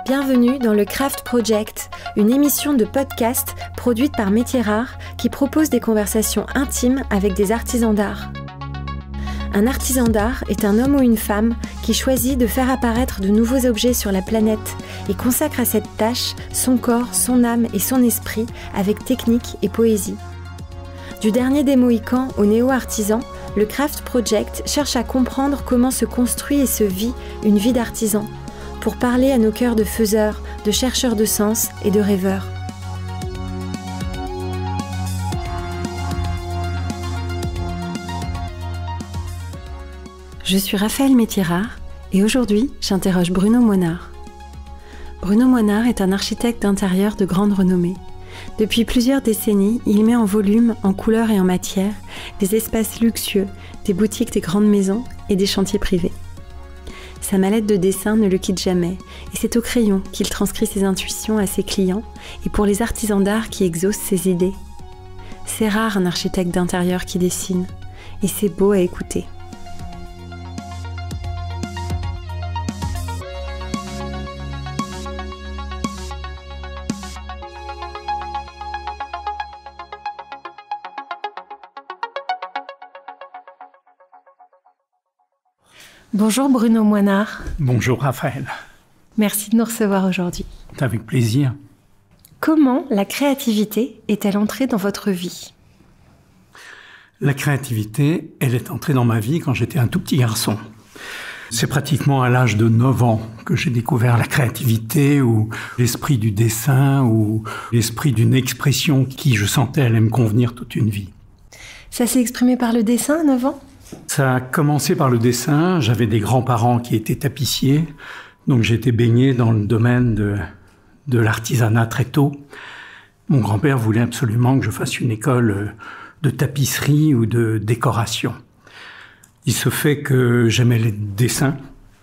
Bienvenue dans le Craft Project, une émission de podcast produite par Métiers Rares qui propose des conversations intimes avec des artisans d'art. Un artisan d'art est un homme ou une femme qui choisit de faire apparaître de nouveaux objets sur la planète et consacre à cette tâche son corps, son âme et son esprit avec technique et poésie. Du dernier des Mohicans au néo-artisan, le Craft Project cherche à comprendre comment se construit et se vit une vie d'artisan, pour parler à nos cœurs de faiseurs, de chercheurs de sens et de rêveurs. Je suis Raphaël Métiers Rares et aujourd'hui, j'interroge Bruno Moinard. Bruno Moinard est un architecte d'intérieur de grande renommée. Depuis plusieurs décennies, il met en volume, en couleurs et en matière, des espaces luxueux, des boutiques des grandes maisons et des chantiers privés. Sa mallette de dessin ne le quitte jamais, et c'est au crayon qu'il transcrit ses intuitions à ses clients et pour les artisans d'art qui exaucent ses idées. C'est rare un architecte d'intérieur qui dessine, et c'est beau à écouter. Bonjour Bruno Moinard. Bonjour Raphaël. Merci de nous recevoir aujourd'hui. Avec plaisir. Comment la créativité est-elle entrée dans votre vie ? La créativité, elle est entrée dans ma vie quand j'étais un tout petit garçon. C'est pratiquement à l'âge de 9 ans que j'ai découvert la créativité ou l'esprit du dessin ou l'esprit d'une expression qui, je sentais, allait me convenir toute une vie. Ça s'est exprimé par le dessin à 9 ans ? Ça a commencé par le dessin. J'avais des grands-parents qui étaient tapissiers, donc j'ai été baigné dans le domaine de l'artisanat très tôt. Mon grand-père voulait absolument que je fasse une école de tapisserie ou de décoration. Il se fait que j'aimais les dessins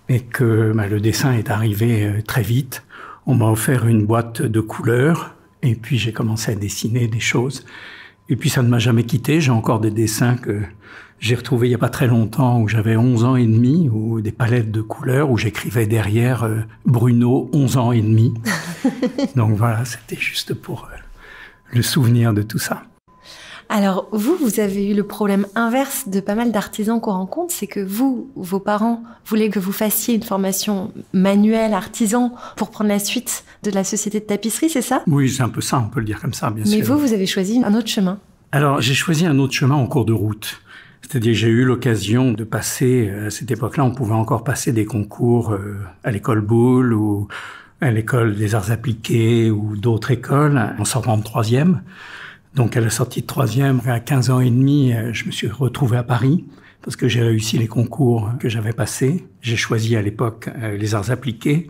et que le dessin est arrivé très vite. On m'a offert une boîte de couleurs et puis j'ai commencé à dessiner des choses. Et puis ça ne m'a jamais quitté. J'ai encore des dessins que j'ai retrouvés il n'y a pas très longtemps où j'avais 11 ans et demi, ou des palettes de couleurs où j'écrivais derrière Bruno, 11 ans et demi. Donc voilà, c'était juste pour le souvenir de tout ça. Alors vous avez eu le problème inverse de pas mal d'artisans qu'on rencontre, c'est que vos parents voulaient que vous fassiez une formation manuelle, artisan, pour prendre la suite de la société de tapisserie, c'est ça ? Oui, c'est un peu ça, on peut le dire comme ça, bien sûr. Mais vous avez choisi un autre chemin. Alors, j'ai choisi un autre chemin en cours de route. C'est-à-dire j'ai eu l'occasion de passer, à cette époque-là, on pouvait encore passer des concours à l'école Boulle ou à l'école des arts appliqués ou d'autres écoles en sortant de 3e. Donc à la sortie de 3e, à 15 ans et demi, je me suis retrouvé à Paris parce que j'ai réussi les concours que j'avais passés. J'ai choisi à l'époque les arts appliqués.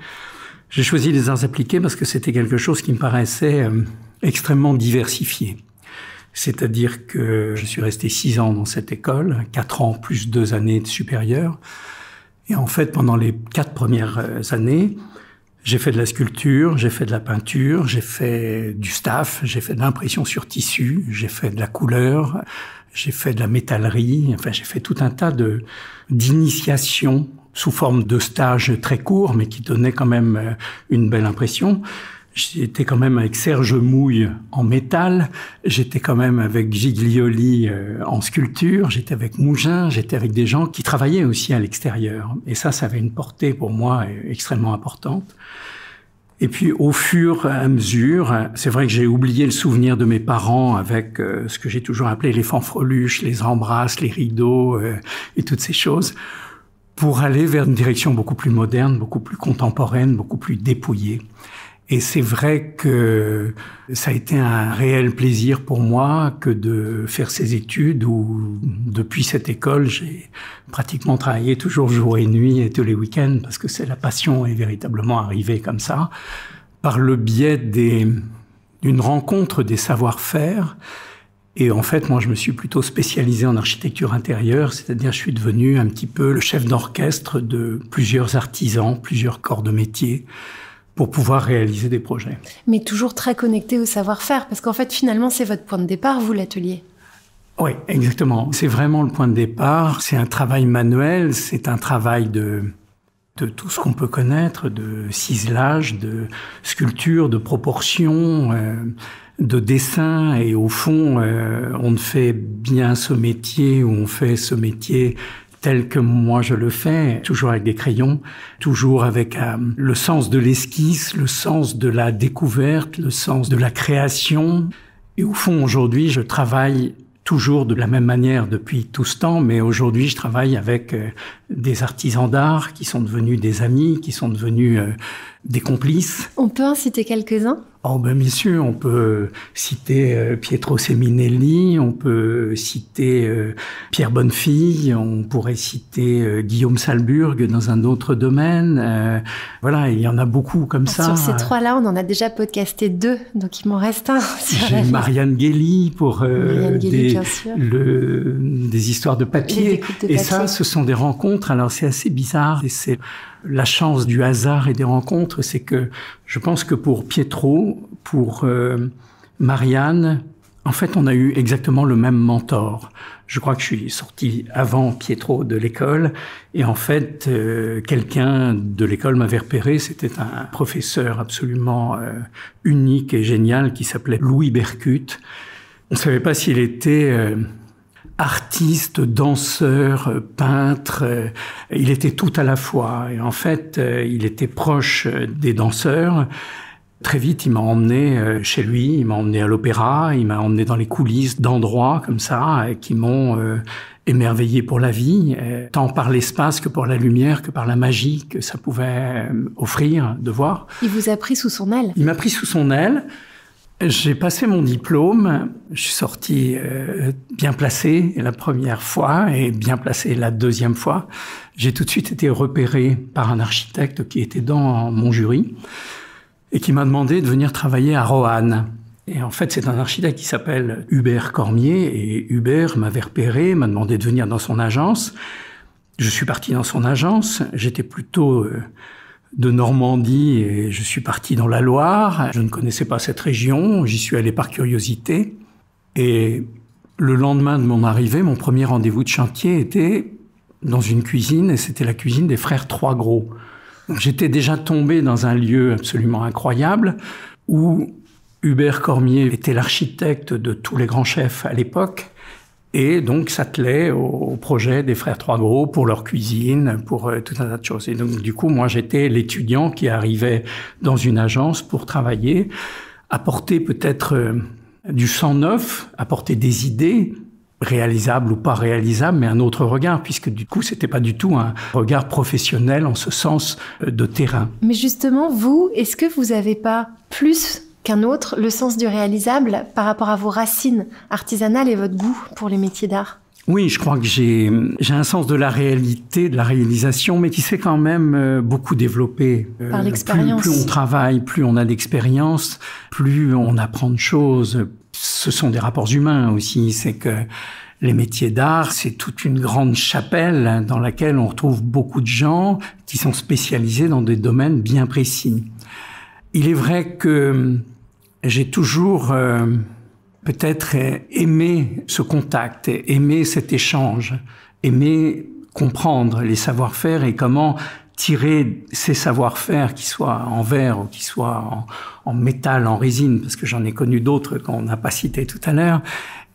J'ai choisi les arts appliqués parce que c'était quelque chose qui me paraissait extrêmement diversifié. C'est-à-dire que je suis resté 6 ans dans cette école, 4 ans plus 2 années de supérieur. Et en fait, pendant les 4 premières années, j'ai fait de la sculpture, j'ai fait de la peinture, j'ai fait du staff, j'ai fait de l'impression sur tissu, j'ai fait de la couleur, j'ai fait de la métallerie. Enfin, j'ai fait tout un tas d'initiations sous forme de stages très courts, mais qui donnaient quand même une belle impression. J'étais quand même avec Serge Mouille en métal, j'étais quand même avec Giglioli en sculpture, j'étais avec Mougin, j'étais avec des gens qui travaillaient aussi à l'extérieur. Et ça avait une portée pour moi extrêmement importante. Et puis au fur et à mesure, c'est vrai que j'ai oublié le souvenir de mes parents avec ce que j'ai toujours appelé les fanfreluches, les embrasses, les rideaux et toutes ces choses, pour aller vers une direction beaucoup plus moderne, beaucoup plus contemporaine, beaucoup plus dépouillée. Et c'est vrai que ça a été un réel plaisir pour moi que de faire ces études où, depuis cette école, j'ai pratiquement travaillé toujours jour et nuit et tous les week-ends parce que la passion est véritablement arrivée comme ça, par le biais d'une rencontre des savoir-faire. Et en fait, moi, je me suis plutôt spécialisé en architecture intérieure, c'est-à-dire je suis devenu un petit peu le chef d'orchestre de plusieurs artisans, plusieurs corps de métier, pour pouvoir réaliser des projets. Mais toujours très connecté au savoir-faire, parce qu'en fait, finalement, c'est votre point de départ, vous, l'atelier. Oui, exactement. C'est vraiment le point de départ. C'est un travail manuel, c'est un travail de tout ce qu'on peut connaître, de ciselage, de sculpture, de proportion, de dessin. Et au fond, on ne fait bien ce métier, ou on fait ce métier tel que moi je le fais, toujours avec des crayons, toujours avec le sens de l'esquisse, le sens de la découverte, le sens de la création. Et au fond, aujourd'hui, je travaille toujours de la même manière depuis tout ce temps, mais aujourd'hui, je travaille avec des artisans d'art qui sont devenus des amis, qui sont devenus des complices. On peut en citer quelques-uns ? Oh ben bien sûr, on peut citer Pietro Seminelli, on peut citer Pierre Bonnefille, on pourrait citer Guillaume Salburg dans un autre domaine. Voilà, il y en a beaucoup comme ça. Sur ces trois-là, on en a déjà podcasté 2, donc il m'en reste un. J'ai Marianne Guély pour des histoires de papier. Et ça, ce sont des rencontres. Alors c'est assez bizarre et c'est la chance du hasard et des rencontres, c'est que je pense que pour Pietro, pour Marianne, en fait, on a eu exactement le même mentor. Je crois que je suis sorti avant Pietro de l'école et en fait, quelqu'un de l'école m'avait repéré. C'était un professeur absolument unique et génial qui s'appelait Louis Bercute. On ne savait pas s'il était artiste, danseur, peintre, il était tout à la fois. Et en fait, il était proche des danseurs. Très vite, il m'a emmené chez lui, il m'a emmené à l'opéra, il m'a emmené dans les coulisses d'endroits comme ça qui m'ont émerveillé pour la vie, tant par l'espace que par la lumière, que par la magie que ça pouvait offrir de voir. Il vous a pris sous son aile ? Il m'a pris sous son aile. J'ai passé mon diplôme, je suis sorti bien placé la première fois et bien placé la deuxième fois. J'ai tout de suite été repéré par un architecte qui était dans mon jury et qui m'a demandé de venir travailler à Roanne. Et en fait, c'est un architecte qui s'appelle Hubert Cormier et Hubert m'avait repéré, m'a demandé de venir dans son agence. Je suis parti dans son agence, j'étais plutôt de Normandie et je suis parti dans la Loire. Je ne connaissais pas cette région, j'y suis allé par curiosité. Et le lendemain de mon arrivée, mon premier rendez-vous de chantier était dans une cuisine et c'était la cuisine des frères Trois-Gros. Donc, j'étais déjà tombé dans un lieu absolument incroyable où Hubert Cormier était l'architecte de tous les grands chefs à l'époque. Et donc, s'attelait au projet des frères Trois-Gros pour leur cuisine, pour tout un tas de choses. Et donc, du coup, moi, j'étais l'étudiant qui arrivait dans une agence pour travailler, apporter peut-être du sang neuf, apporter des idées, réalisables ou pas réalisables, mais un autre regard, puisque du coup, c'était pas du tout un regard professionnel en ce sens de terrain. Mais justement, vous, est-ce que vous avez pas plus qu'un autre, le sens du réalisable par rapport à vos racines artisanales et votre goût pour les métiers d'art? Oui, je crois que j'ai un sens de la réalité, de la réalisation, mais qui s'est quand même beaucoup développé. Par l'expérience. Plus on travaille, plus on a d'expérience, plus on apprend de choses. Ce sont des rapports humains aussi. C'est que les métiers d'art, c'est toute une grande chapelle dans laquelle on retrouve beaucoup de gens qui sont spécialisés dans des domaines bien précis. Il est vrai que j'ai toujours peut-être aimé ce contact, aimé cet échange, aimé comprendre les savoir-faire et comment tirer ces savoir-faire, qu'ils soient en verre ou qu'ils soient en métal, en résine, parce que j'en ai connu d'autres qu'on n'a pas cités tout à l'heure.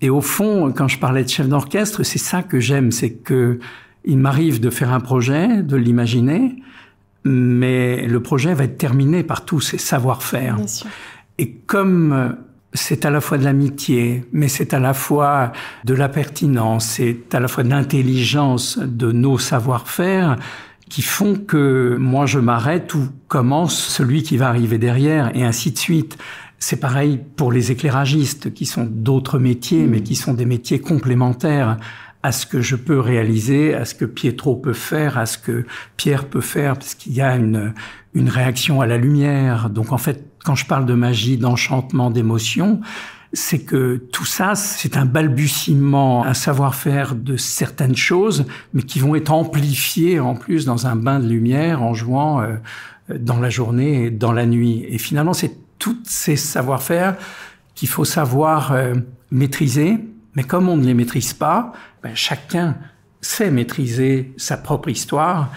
Et au fond, quand je parlais de chef d'orchestre, c'est ça que j'aime, c'est que il m'arrive de faire un projet, de l'imaginer, mais le projet va être terminé par tous ces savoir-faire. Bien sûr. Et comme c'est à la fois de l'amitié, mais c'est à la fois de la pertinence, c'est à la fois de l'intelligence de nos savoir-faire qui font que moi je m'arrête où commence celui qui va arriver derrière et ainsi de suite. C'est pareil pour les éclairagistes qui sont d'autres métiers, mais qui sont des métiers complémentaires à ce que je peux réaliser, à ce que Pietro peut faire, à ce que Pierre peut faire, parce qu'il y a une réaction à la lumière. Donc en fait, quand je parle de magie, d'enchantement, d'émotion, c'est que tout ça, c'est un balbutiement, un savoir-faire de certaines choses, mais qui vont être amplifiées en plus dans un bain de lumière en jouant dans la journée et dans la nuit. Et finalement, c'est tous ces savoir-faire qu'il faut savoir maîtriser. Mais comme on ne les maîtrise pas, chacun sait maîtriser sa propre histoire.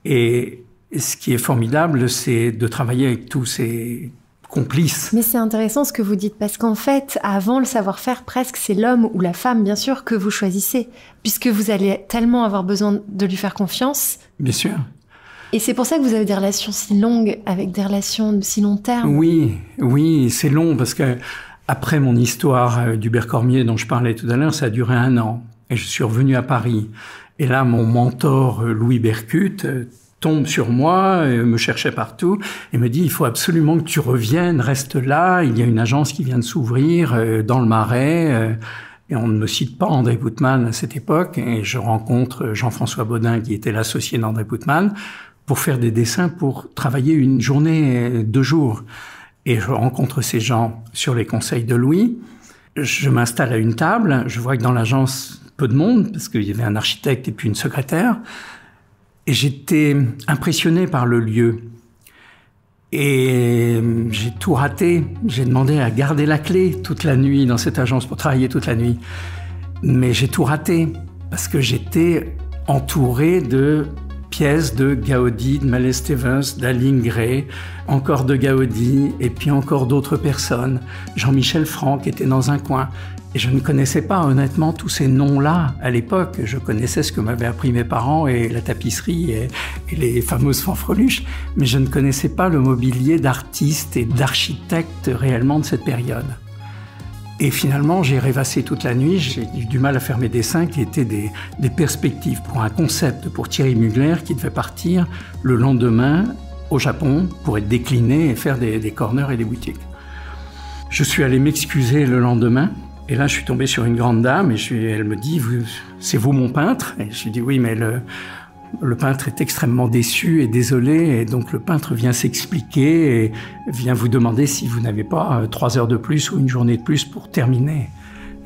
Et Et ce qui est formidable, c'est de travailler avec tous ces complices. Mais c'est intéressant ce que vous dites, parce qu'en fait, avant le savoir-faire, presque, c'est l'homme ou la femme, bien sûr, que vous choisissez, puisque vous allez tellement avoir besoin de lui faire confiance. Bien sûr. Et c'est pour ça que vous avez des relations si longues, avec des relations de si long terme. Oui, c'est long, parce que après mon histoire du Bercormier dont je parlais tout à l'heure, ça a duré 1 an. Et je suis revenu à Paris. Et là, mon mentor, Louis Bercute, tombe sur moi, me cherchait partout et me dit « Il faut absolument que tu reviennes, reste là, il y a une agence qui vient de s'ouvrir dans le Marais. » Et on ne me cite pas André Boutman à cette époque. Et je rencontre Jean-François Baudin, qui était l'associé d'André Boutman, pour faire des dessins, pour travailler une journée, 2 jours. Et je rencontre ces gens sur les conseils de Louis. Je m'installe à une table, je vois que dans l'agence, peu de monde, parce qu'il y avait un architecte et puis une secrétaire. Et j'étais impressionné par le lieu. Et j'ai tout raté. J'ai demandé à garder la clé toute la nuit dans cette agence pour travailler toute la nuit. Mais j'ai tout raté parce que j'étais entouré de pièces de Gaudi, de Mallet Stevens, d'Aline Gray, encore de Gaudi et puis encore d'autres personnes. Jean-Michel Franck était dans un coin. Et je ne connaissais pas honnêtement tous ces noms-là à l'époque. Je connaissais ce que m'avaient appris mes parents et la tapisserie et les fameuses fanfreluches, mais je ne connaissais pas le mobilier d'artistes et d'architectes réellement de cette période. Et finalement, j'ai rêvassé toute la nuit, j'ai eu du mal à faire mes dessins qui étaient des perspectives pour un concept pour Thierry Mugler qui devait partir le lendemain au Japon pour être décliné et faire des corners et des boutiques. Je suis allé m'excuser le lendemain. Et là, je suis tombé sur une grande dame et elle me dit « C'est vous mon peintre ?» Et je lui dis « Oui, mais le peintre est extrêmement déçu et désolé. » Et donc, le peintre vient s'expliquer et vient vous demander si vous n'avez pas 3 heures de plus ou une journée de plus pour terminer.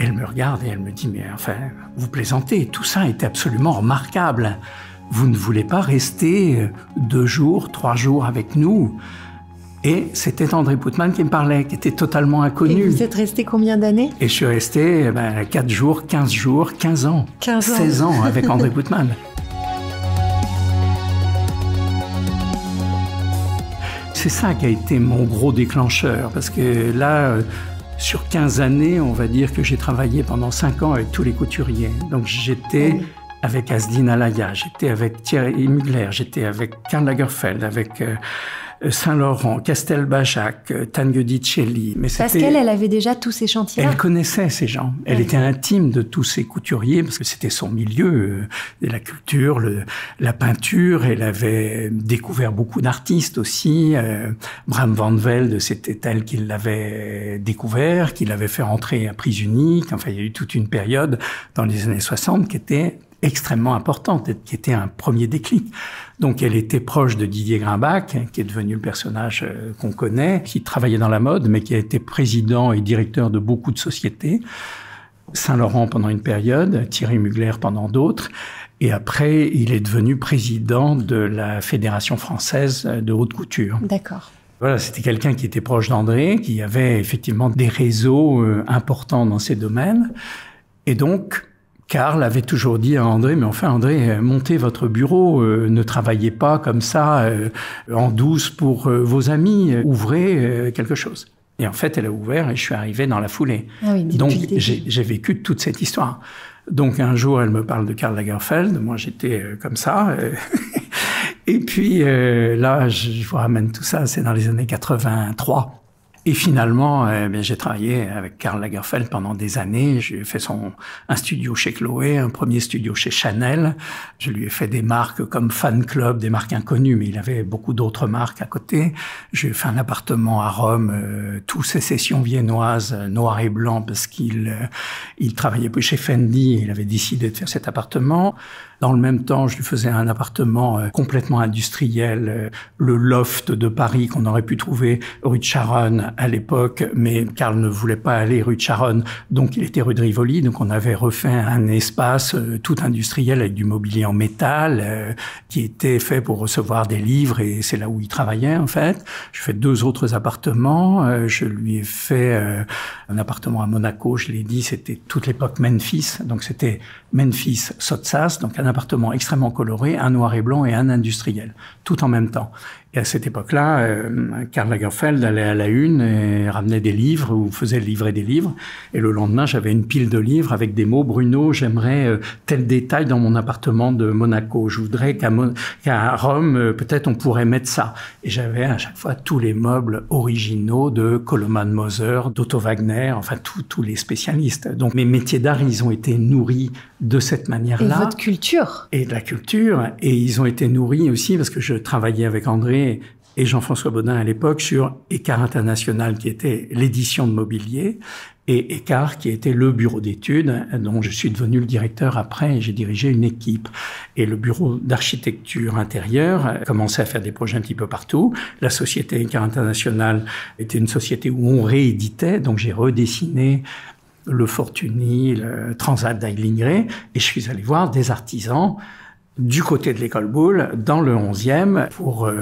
Et elle me regarde et elle me dit « Mais enfin, vous plaisantez, tout ça était absolument remarquable. Vous ne voulez pas rester 2 jours, 3 jours avec nous ?» Et c'était André Boutman qui me parlait, qui était totalement inconnu. Et vous êtes resté combien d'années? Et je suis resté 4 jours, 15 jours, 15 ans. 16 ans avec André Boutman. C'est ça qui a été mon gros déclencheur, parce que là, sur 15 années, on va dire que j'ai travaillé pendant 5 ans avec tous les couturiers. Donc j'étais avec Asdine Alaya, j'étais avec Thierry Mugler, j'étais avec Karl Lagerfeld, avec Saint-Laurent, Castelbajac, Tanguy-Celli. Parce qu'elle avait déjà tous ces chantiers-là. Elle connaissait ces gens. Elle était intime de tous ces couturiers parce que c'était son milieu, la culture, la peinture. Elle avait découvert beaucoup d'artistes aussi. Bram van Velde, c'était elle qui l'avait découvert, qui l'avait fait rentrer à prise unique. Enfin, il y a eu toute une période dans les années 60 qui était extrêmement importante, qui était un premier déclic. Donc, elle était proche de Didier Grimbach, qui est devenu le personnage qu'on connaît, qui travaillait dans la mode, mais qui a été président et directeur de beaucoup de sociétés. Saint-Laurent pendant une période, Thierry Mugler pendant d'autres. Et après, il est devenu président de la Fédération française de haute couture. D'accord. Voilà, c'était quelqu'un qui était proche d'André, qui avait effectivement des réseaux importants dans ces domaines. Et donc, Karl avait toujours dit à André, mais enfin André, montez votre bureau, ne travaillez pas comme ça en douce pour vos amis, ouvrez quelque chose. Et en fait, elle a ouvert et je suis arrivé dans la foulée. Ah oui, donc j'ai vécu toute cette histoire. Donc un jour, elle me parle de Karl Lagerfeld, moi j'étais comme ça. Et puis là, je vous ramène tout ça, c'est dans les années 83. Et finalement, j'ai travaillé avec Karl Lagerfeld pendant des années. J'ai fait un studio chez Chloé, un premier studio chez Chanel. Je lui ai fait des marques comme Fan Club, des marques inconnues, mais il avait beaucoup d'autres marques à côté. J'ai fait un appartement à Rome, tous ses sessions viennoises, noir et blanc, parce qu'il travaillait chez Fendi. Il avait décidé de faire cet appartement. Dans le même temps, je lui faisais un appartement complètement industriel, le loft de Paris qu'on aurait pu trouver rue de Charonne à l'époque, mais Karl ne voulait pas aller rue de Charonne, donc il était rue de Rivoli, donc on avait refait un espace tout industriel avec du mobilier en métal qui était fait pour recevoir des livres et c'est là où il travaillait en fait. Je fais 2 autres appartements, je lui ai fait un appartement à Monaco, je l'ai dit, c'était toute l'époque Memphis, donc c'était Memphis Sottsass, donc un un appartement extrêmement coloré, un noir et blanc et un industriel, tout en même temps. Et à cette époque-là, Karl Lagerfeld allait à la une et ramenait des livres ou faisait livrer des livres. Et le lendemain, j'avais une pile de livres avec des mots. Bruno, j'aimerais tel détail dans mon appartement de Monaco. Je voudrais qu'à Rome, peut-être on pourrait mettre ça. Et j'avais à chaque fois tous les meubles originaux de Koloman Moser, d'Otto Wagner, enfin tous les spécialistes. Donc mes métiers d'art, ils ont été nourris de cette manière-là. Et votre culture. Et de la culture. Et ils ont été nourris aussi parce que je travaillais avec André et Jean-François Baudin à l'époque sur Écart International, qui était l'édition de mobilier, et Écart, qui était le bureau d'études, dont je suis devenu le directeur après, et j'ai dirigé une équipe. Et le bureau d'architecture intérieure commençait à faire des projets un petit peu partout. La société Écart International était une société où on rééditait, donc j'ai redessiné le Fortuny, le Transat d'Eilingray, et je suis allé voir des artisans du côté de l'école Boulle, dans le 11e, pour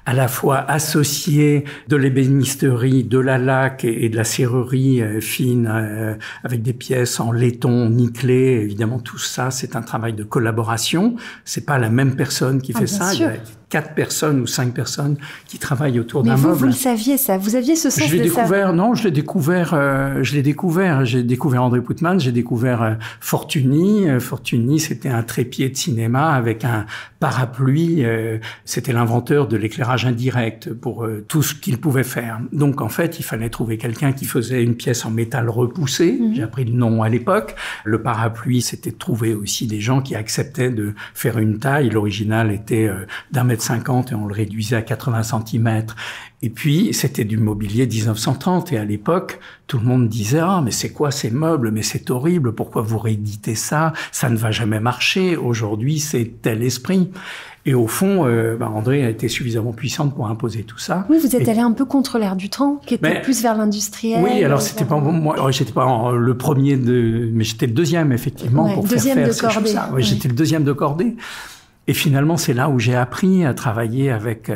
à la fois associer de l'ébénisterie, de la laque et de la serrurerie fine avec des pièces en laiton nickelé. Évidemment, tout ça, c'est un travail de collaboration. C'est pas la même personne qui fait ça. Sûr. Il y a 4 personnes ou 5 personnes qui travaillent autour d'un meuble. Mais vous le saviez, ça? Vous aviez ce sens de ça? Je l'ai découvert. J'ai découvert André Putman, j'ai découvert Fortuny. Fortuny, c'était un trépied de cinéma avec un parapluie. C'était l'inventeur de l'éclairage indirect pour tout ce qu'il pouvait faire. Donc, en fait, il fallait trouver quelqu'un qui faisait une pièce en métal repoussé. J'ai appris le nom à l'époque. Le parapluie, c'était de trouver aussi des gens qui acceptaient de faire une taille. L'original était d'1,50 m et on le réduisait à 80 cm. Et puis, c'était du mobilier 1930. Et à l'époque, tout le monde disait « Ah, mais c'est quoi ces meubles? Mais c'est horrible. Pourquoi vous rééditez ça? Ça ne va jamais marcher. Aujourd'hui, c'est tel esprit. » Et au fond, André a été suffisamment puissante pour imposer tout ça. Oui, vous êtes allé un peu contre l'air du temps, qui était plus vers l'industriel. Oui, alors c'était pas moi, j'étais pas le premier mais j'étais le deuxième effectivement pour faire ces choses-là. Oui, j'étais le deuxième de cordée. Et finalement, c'est là où j'ai appris à travailler avec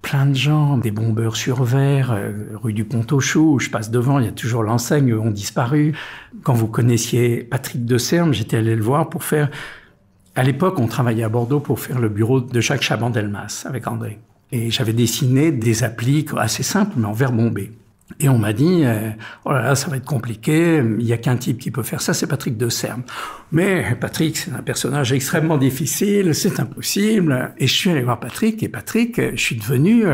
plein de gens, des bombeurs sur verre, rue du Pont-aux-Choux, où je passe devant, il y a toujours l'enseigne, eux ont disparu. Quand vous connaissiez Patrick de Serme, j'étais allé le voir pour faire... À l'époque, on travaillait à Bordeaux pour faire le bureau de Jacques Chaban-Delmas avec André. Et j'avais dessiné des appliques assez simples, mais en verre bombé. Et on m'a dit, oh là là, ça va être compliqué, il n'y a qu'un type qui peut faire ça, c'est Patrick de Serme. Mais Patrick, c'est un personnage extrêmement difficile, c'est impossible. Et je suis allé voir Patrick, et Patrick, je suis devenu...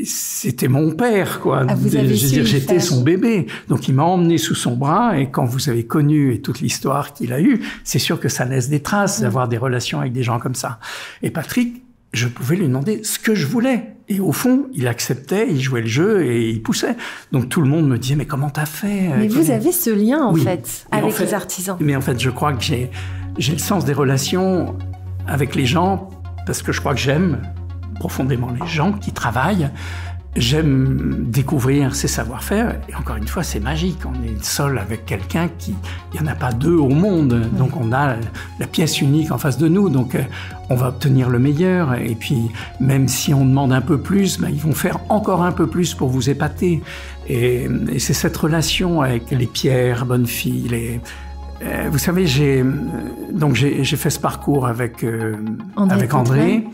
c'était mon père, quoi. J'étais son bébé. Donc, il m'a emmené sous son bras, et quand vous avez connu et toute l'histoire qu'il a eue, c'est sûr que ça laisse des traces d'avoir des relations avec des gens comme ça. Et Patrick, je pouvais lui demander ce que je voulais. Et au fond, il acceptait, il jouait le jeu et il poussait. Donc tout le monde me disait, mais comment t'as fait? Mais vous avez ce lien, en fait, avec les artisans. Mais en fait, je crois que j'ai le sens des relations avec les gens, parce que je crois que j'aime profondément les gens qui travaillent. J'aime découvrir ses savoir-faire. Et encore une fois, c'est magique. On est seul avec quelqu'un il n'y en a pas deux au monde. Donc, on a la pièce unique en face de nous. Donc, on va obtenir le meilleur. Et puis, même si on demande un peu plus, ils vont faire encore un peu plus pour vous épater. Et c'est cette relation avec les Pierre Bonnefille, vous savez, j'ai fait ce parcours avec André.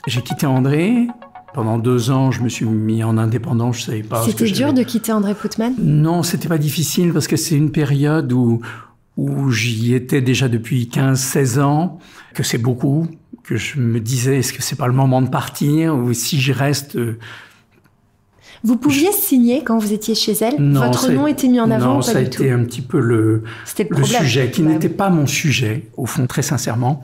J'ai quitté André. Pendant 2 ans, je me suis mis en indépendant, je savais pas. C'était dur de quitter André Putman? Non, c'était pas difficile parce que c'est une période où j'y étais déjà depuis 15-16 ans, que c'est beaucoup, que je me disais, est-ce que c'est pas le moment de partir ou si j'y reste... Vous pouviez signer quand vous étiez chez elle? Non, votre nom était mis en avant? Non, ça a été un petit peu le sujet, qui n'était pas mon sujet, au fond, très sincèrement.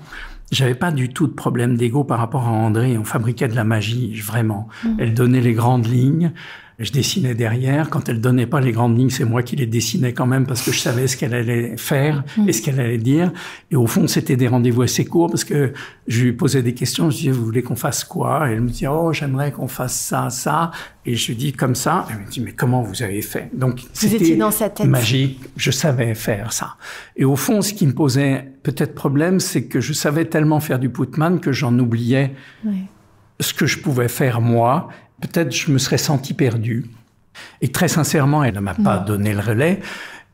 J'avais pas du tout de problème d'ego par rapport à André. On fabriquait de la magie, vraiment. Elle donnait les grandes lignes. Je dessinais derrière. Quand elle donnait pas les grandes lignes, c'est moi qui les dessinais quand même parce que je savais ce qu'elle allait faire et ce qu'elle allait dire. Et au fond, c'était des rendez-vous assez courts parce que je lui posais des questions. Je disais, vous voulez qu'on fasse quoi? Et elle me dit, oh, j'aimerais qu'on fasse ça, ça. Et je lui dis comme ça. Elle me dit, mais comment vous avez fait? Donc, c'était dans sa tête. Magique. Je savais faire ça. Et au fond, ce qui me posait peut-être problème, c'est que je savais tellement faire du Putman que j'en oubliais ce que je pouvais faire moi. Peut-être je me serais senti perdu. Et très sincèrement, elle ne m'a pas donné le relais.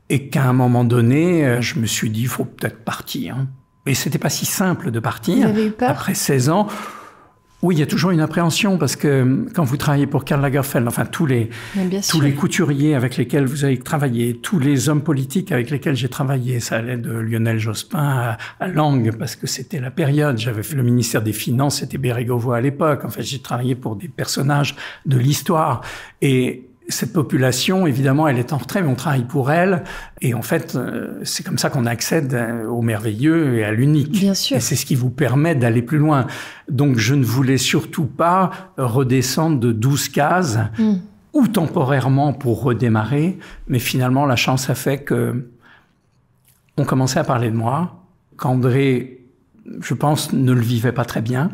Et qu'à un moment donné, je me suis dit, il faut peut-être partir. Et c'était pas si simple de partir. Vous avez eu peur? Après 16 ans. Oui, il y a toujours une appréhension parce que quand vous travaillez pour Karl Lagerfeld, enfin tous les couturiers avec lesquels vous avez travaillé, tous les hommes politiques avec lesquels j'ai travaillé, ça allait de Lionel Jospin à Lang parce que c'était la période. J'avais fait le ministère des Finances, c'était Bérégovoy à l'époque. En fait, j'ai travaillé pour des personnages de l'histoire et cette population, évidemment, elle est en retrait, mais on travaille pour elle. Et en fait, c'est comme ça qu'on accède au merveilleux et à l'unique. Bien sûr. Et c'est ce qui vous permet d'aller plus loin. Donc, je ne voulais surtout pas redescendre de 12 cases, ou temporairement pour redémarrer. Mais finalement, la chance a fait que on commençait à parler de moi, qu'André, je pense, ne le vivait pas très bien.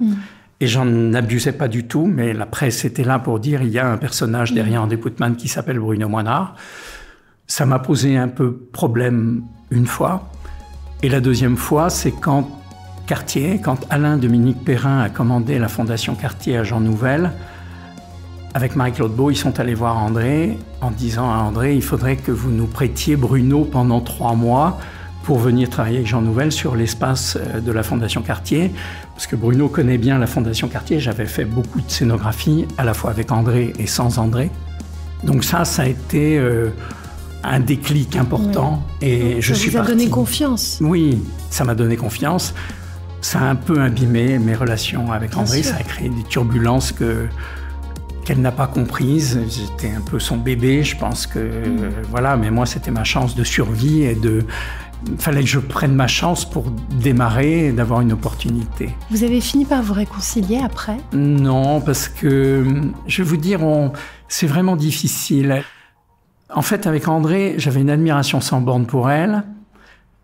Et j'en abusais pas du tout, mais la presse était là pour dire il y a un personnage derrière André Putman qui s'appelle Bruno Moinard. Ça m'a posé un peu problème une fois. Et la deuxième fois, c'est quand Alain-Dominique Perrin a commandé la Fondation Cartier à Jean Nouvel, avec Marie-Claude Beau, ils sont allés voir André en disant à André, il faudrait que vous nous prêtiez Bruno pendant 3 mois pour venir travailler avec Jean Nouvel sur l'espace de la Fondation Cartier. Parce que Bruno connaît bien la Fondation Cartier. J'avais fait beaucoup de scénographie, à la fois avec André et sans André. Donc ça a été un déclic important. Oui. Et je suis parti. Ça vous a donné confiance. Oui, ça m'a donné confiance. Ça a un peu abîmé mes relations avec André. Ça a créé des turbulences qu'elle n'a pas comprises. J'étais un peu son bébé, je pense que... voilà, mais moi, c'était ma chance de survie et il fallait que je prenne ma chance pour démarrer et d'avoir une opportunité. Vous avez fini par vous réconcilier après? Non, parce que, je vais vous dire, c'est vraiment difficile. En fait, avec André, j'avais une admiration sans borne pour elle.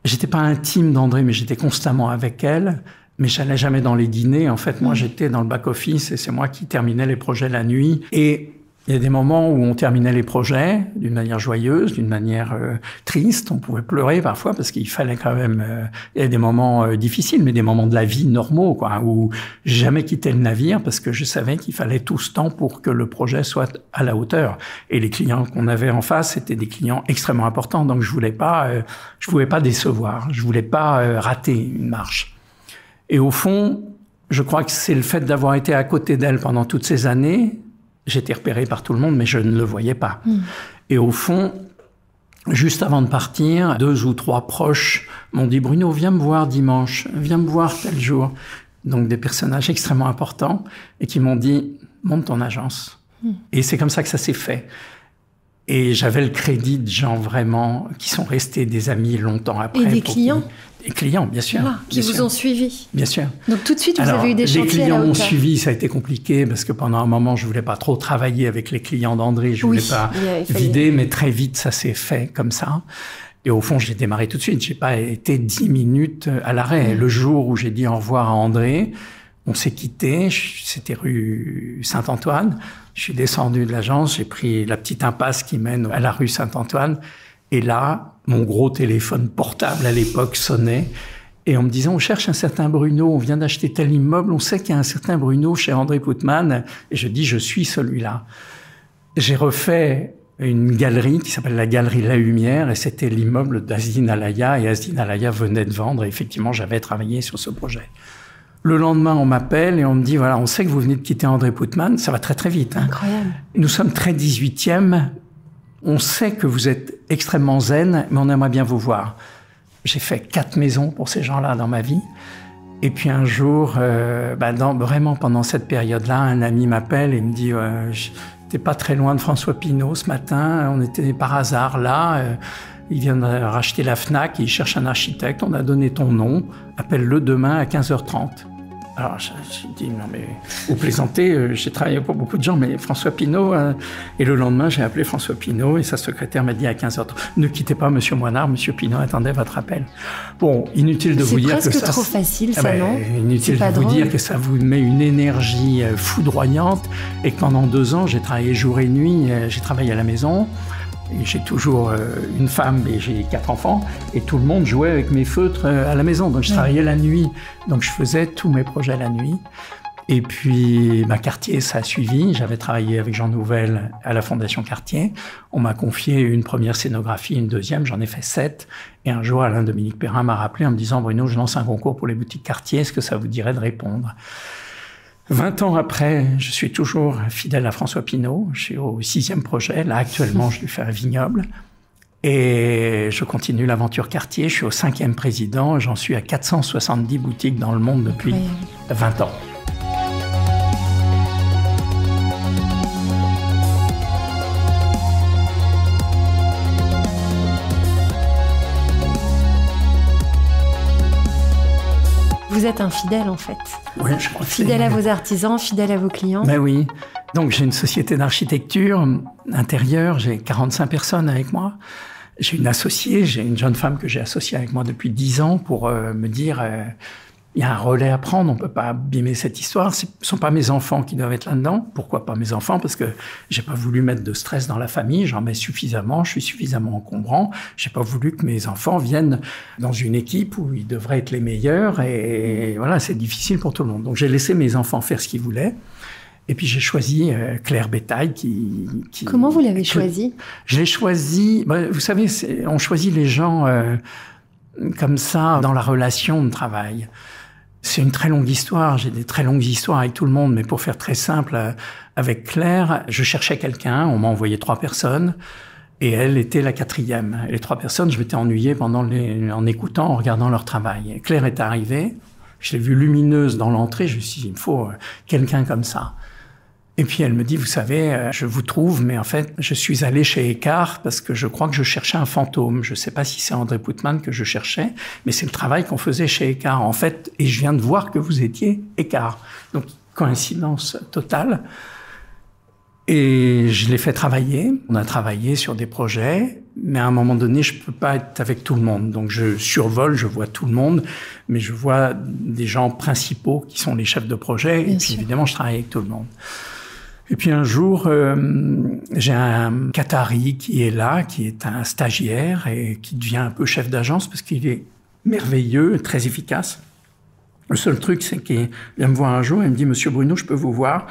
J'étais pas intime d'André, mais j'étais constamment avec elle. Mais j'allais jamais dans les dîners. En fait, moi, j'étais dans le back-office et c'est moi qui terminais les projets la nuit. Et il y a des moments où on terminait les projets d'une manière joyeuse, d'une manière triste. On pouvait pleurer parfois parce qu'il fallait quand même... il y a des moments difficiles, mais des moments de la vie normaux, quoi, où j'ai jamais quitté le navire parce que je savais qu'il fallait tout ce temps pour que le projet soit à la hauteur. Et les clients qu'on avait en face, c'était des clients extrêmement importants. Donc, je voulais pas décevoir. Je voulais pas rater une marche. Et au fond, je crois que c'est le fait d'avoir été à côté d'elle pendant toutes ces années. J'étais repéré par tout le monde, mais je ne le voyais pas. Et au fond, juste avant de partir, 2 ou 3 proches m'ont dit « Bruno, viens me voir dimanche, viens me voir tel jour ». Donc des personnages extrêmement importants et qui m'ont dit « Monte ton agence ». Et c'est comme ça que ça s'est fait. Et j'avais le crédit de gens vraiment qui sont restés des amis longtemps après. Et des clients? Des clients, bien sûr. Qui vous ont suivi? Bien sûr. Donc tout de suite, vous avez eu des chantiers à la hauteur. Les clients m'ont suivi, ça a été compliqué parce que pendant un moment, je voulais pas trop travailler avec les clients d'André. Je voulais pas vider, mais très vite, ça s'est fait comme ça. Et au fond, j'ai démarré tout de suite. J'ai pas été 10 minutes à l'arrêt. Le jour où j'ai dit au revoir à André, on s'est quitté. C'était rue Saint-Antoine. Je suis descendu de l'agence, j'ai pris la petite impasse qui mène à la rue Saint-Antoine. Et là, mon gros téléphone portable à l'époque sonnait. Et on me disait, on cherche un certain Bruno, on vient d'acheter tel immeuble, on sait qu'il y a un certain Bruno chez André Putman. Et je dis, je suis celui-là. J'ai refait une galerie qui s'appelle la Galerie La Lumière, et c'était l'immeuble d'Azdine Alaya. Et Azdine Alaya venait de vendre, et effectivement, j'avais travaillé sur ce projet. Le lendemain, on m'appelle et on me dit, voilà, on sait que vous venez de quitter André Putman, ça va très très vite. Hein. Incroyable. Nous sommes très 18e, on sait que vous êtes extrêmement zen, mais on aimerait bien vous voir. J'ai fait 4 maisons pour ces gens-là dans ma vie. Et puis un jour, vraiment pendant cette période-là, un ami m'appelle et me dit, j'étais pas très loin de François Pinault ce matin, on était par hasard là, il vient de racheter la Fnac, il cherche un architecte, on a donné ton nom, appelle-le demain à 15h30. Alors, j'ai dit, non mais, vous plaisantez, j'ai travaillé pour beaucoup de gens, mais François Pinault, et le lendemain, j'ai appelé François Pinault, et sa secrétaire m'a dit à 15h30, ne quittez pas Monsieur Moinard, Monsieur Pinault attendait votre appel. Bon, inutile de vous dire que ça... C'est presque trop facile, ça, non? Inutile de vous dire que ça vous met une énergie foudroyante, et que pendant 2 ans, j'ai travaillé jour et nuit, j'ai travaillé à la maison, et j'ai toujours une femme et j'ai 4 enfants, et tout le monde jouait avec mes feutres à la maison. Donc je travaillais la nuit, donc je faisais tous mes projets la nuit. Et puis, Cartier, ça a suivi. J'avais travaillé avec Jean Nouvel à la Fondation Cartier. On m'a confié une première scénographie, une deuxième. J'en ai fait 7. Et un jour, Alain Dominique Perrin m'a rappelé en me disant « Bruno, je lance un concours pour les boutiques Cartier. Est-ce que ça vous dirait de répondre ?» 20 ans après, je suis toujours fidèle à François Pinault. Je suis au 6e projet. Là, actuellement, je lui fais un vignoble. Et je continue l'aventure Cartier. Je suis au 5e président. J'en suis à 470 boutiques dans le monde depuis 20 ans. Vous êtes un fidèle, en fait. Oui, je crois que fidèle à vos artisans, fidèle à vos clients. Ben oui. Donc, j'ai une société d'architecture intérieure. J'ai 45 personnes avec moi. J'ai une associée. J'ai une jeune femme que j'ai associée avec moi depuis 10 ans pour me dire il y a un relais à prendre. On peut pas abîmer cette histoire. Ce sont pas mes enfants qui doivent être là-dedans. Pourquoi pas mes enfants? Parce que j'ai pas voulu mettre de stress dans la famille. J'en mets suffisamment. Je suis suffisamment encombrant. J'ai pas voulu que mes enfants viennent dans une équipe où ils devraient être les meilleurs. Et voilà, c'est difficile pour tout le monde. Donc, j'ai laissé mes enfants faire ce qu'ils voulaient. Et puis, j'ai choisi Claire Bétail qui... Comment vous l'avez choisi? Je l'ai choisi... vous savez, on choisit les gens comme ça dans la relation de travail. C'est une très longue histoire. J'ai des très longues histoires avec tout le monde. Mais pour faire très simple, avec Claire, je cherchais quelqu'un. On m'a envoyé 3 personnes. Et elle était la 4e. Et les 3 personnes, je m'étais ennuyé en écoutant, en regardant leur travail. Et Claire est arrivée. Je l'ai vue lumineuse dans l'entrée. Je me suis dit, il me faut quelqu'un comme ça. Et puis elle me dit, vous savez, je vous trouve, mais en fait, je suis allé chez Écart parce que je crois que je cherchais un fantôme. Je ne sais pas si c'est André Poutman que je cherchais, mais c'est le travail qu'on faisait chez Écart, en fait. Et je viens de voir que vous étiez Écart. Donc, coïncidence totale. Et je l'ai fait travailler. On a travaillé sur des projets, mais à un moment donné, je peux pas être avec tout le monde. Donc, je survole, je vois tout le monde, mais je vois des gens principaux qui sont les chefs de projet. Bien et puis, sûr. Évidemment, je travaille avec tout le monde. Et puis un jour, j'ai un Qatari qui est là, qui est un stagiaire et qui devient un peu chef d'agence parce qu'il est merveilleux, très efficace. Le seul truc, c'est qu'il vient me voir un jour et il me dit « Monsieur Bruno, je peux vous voir ?»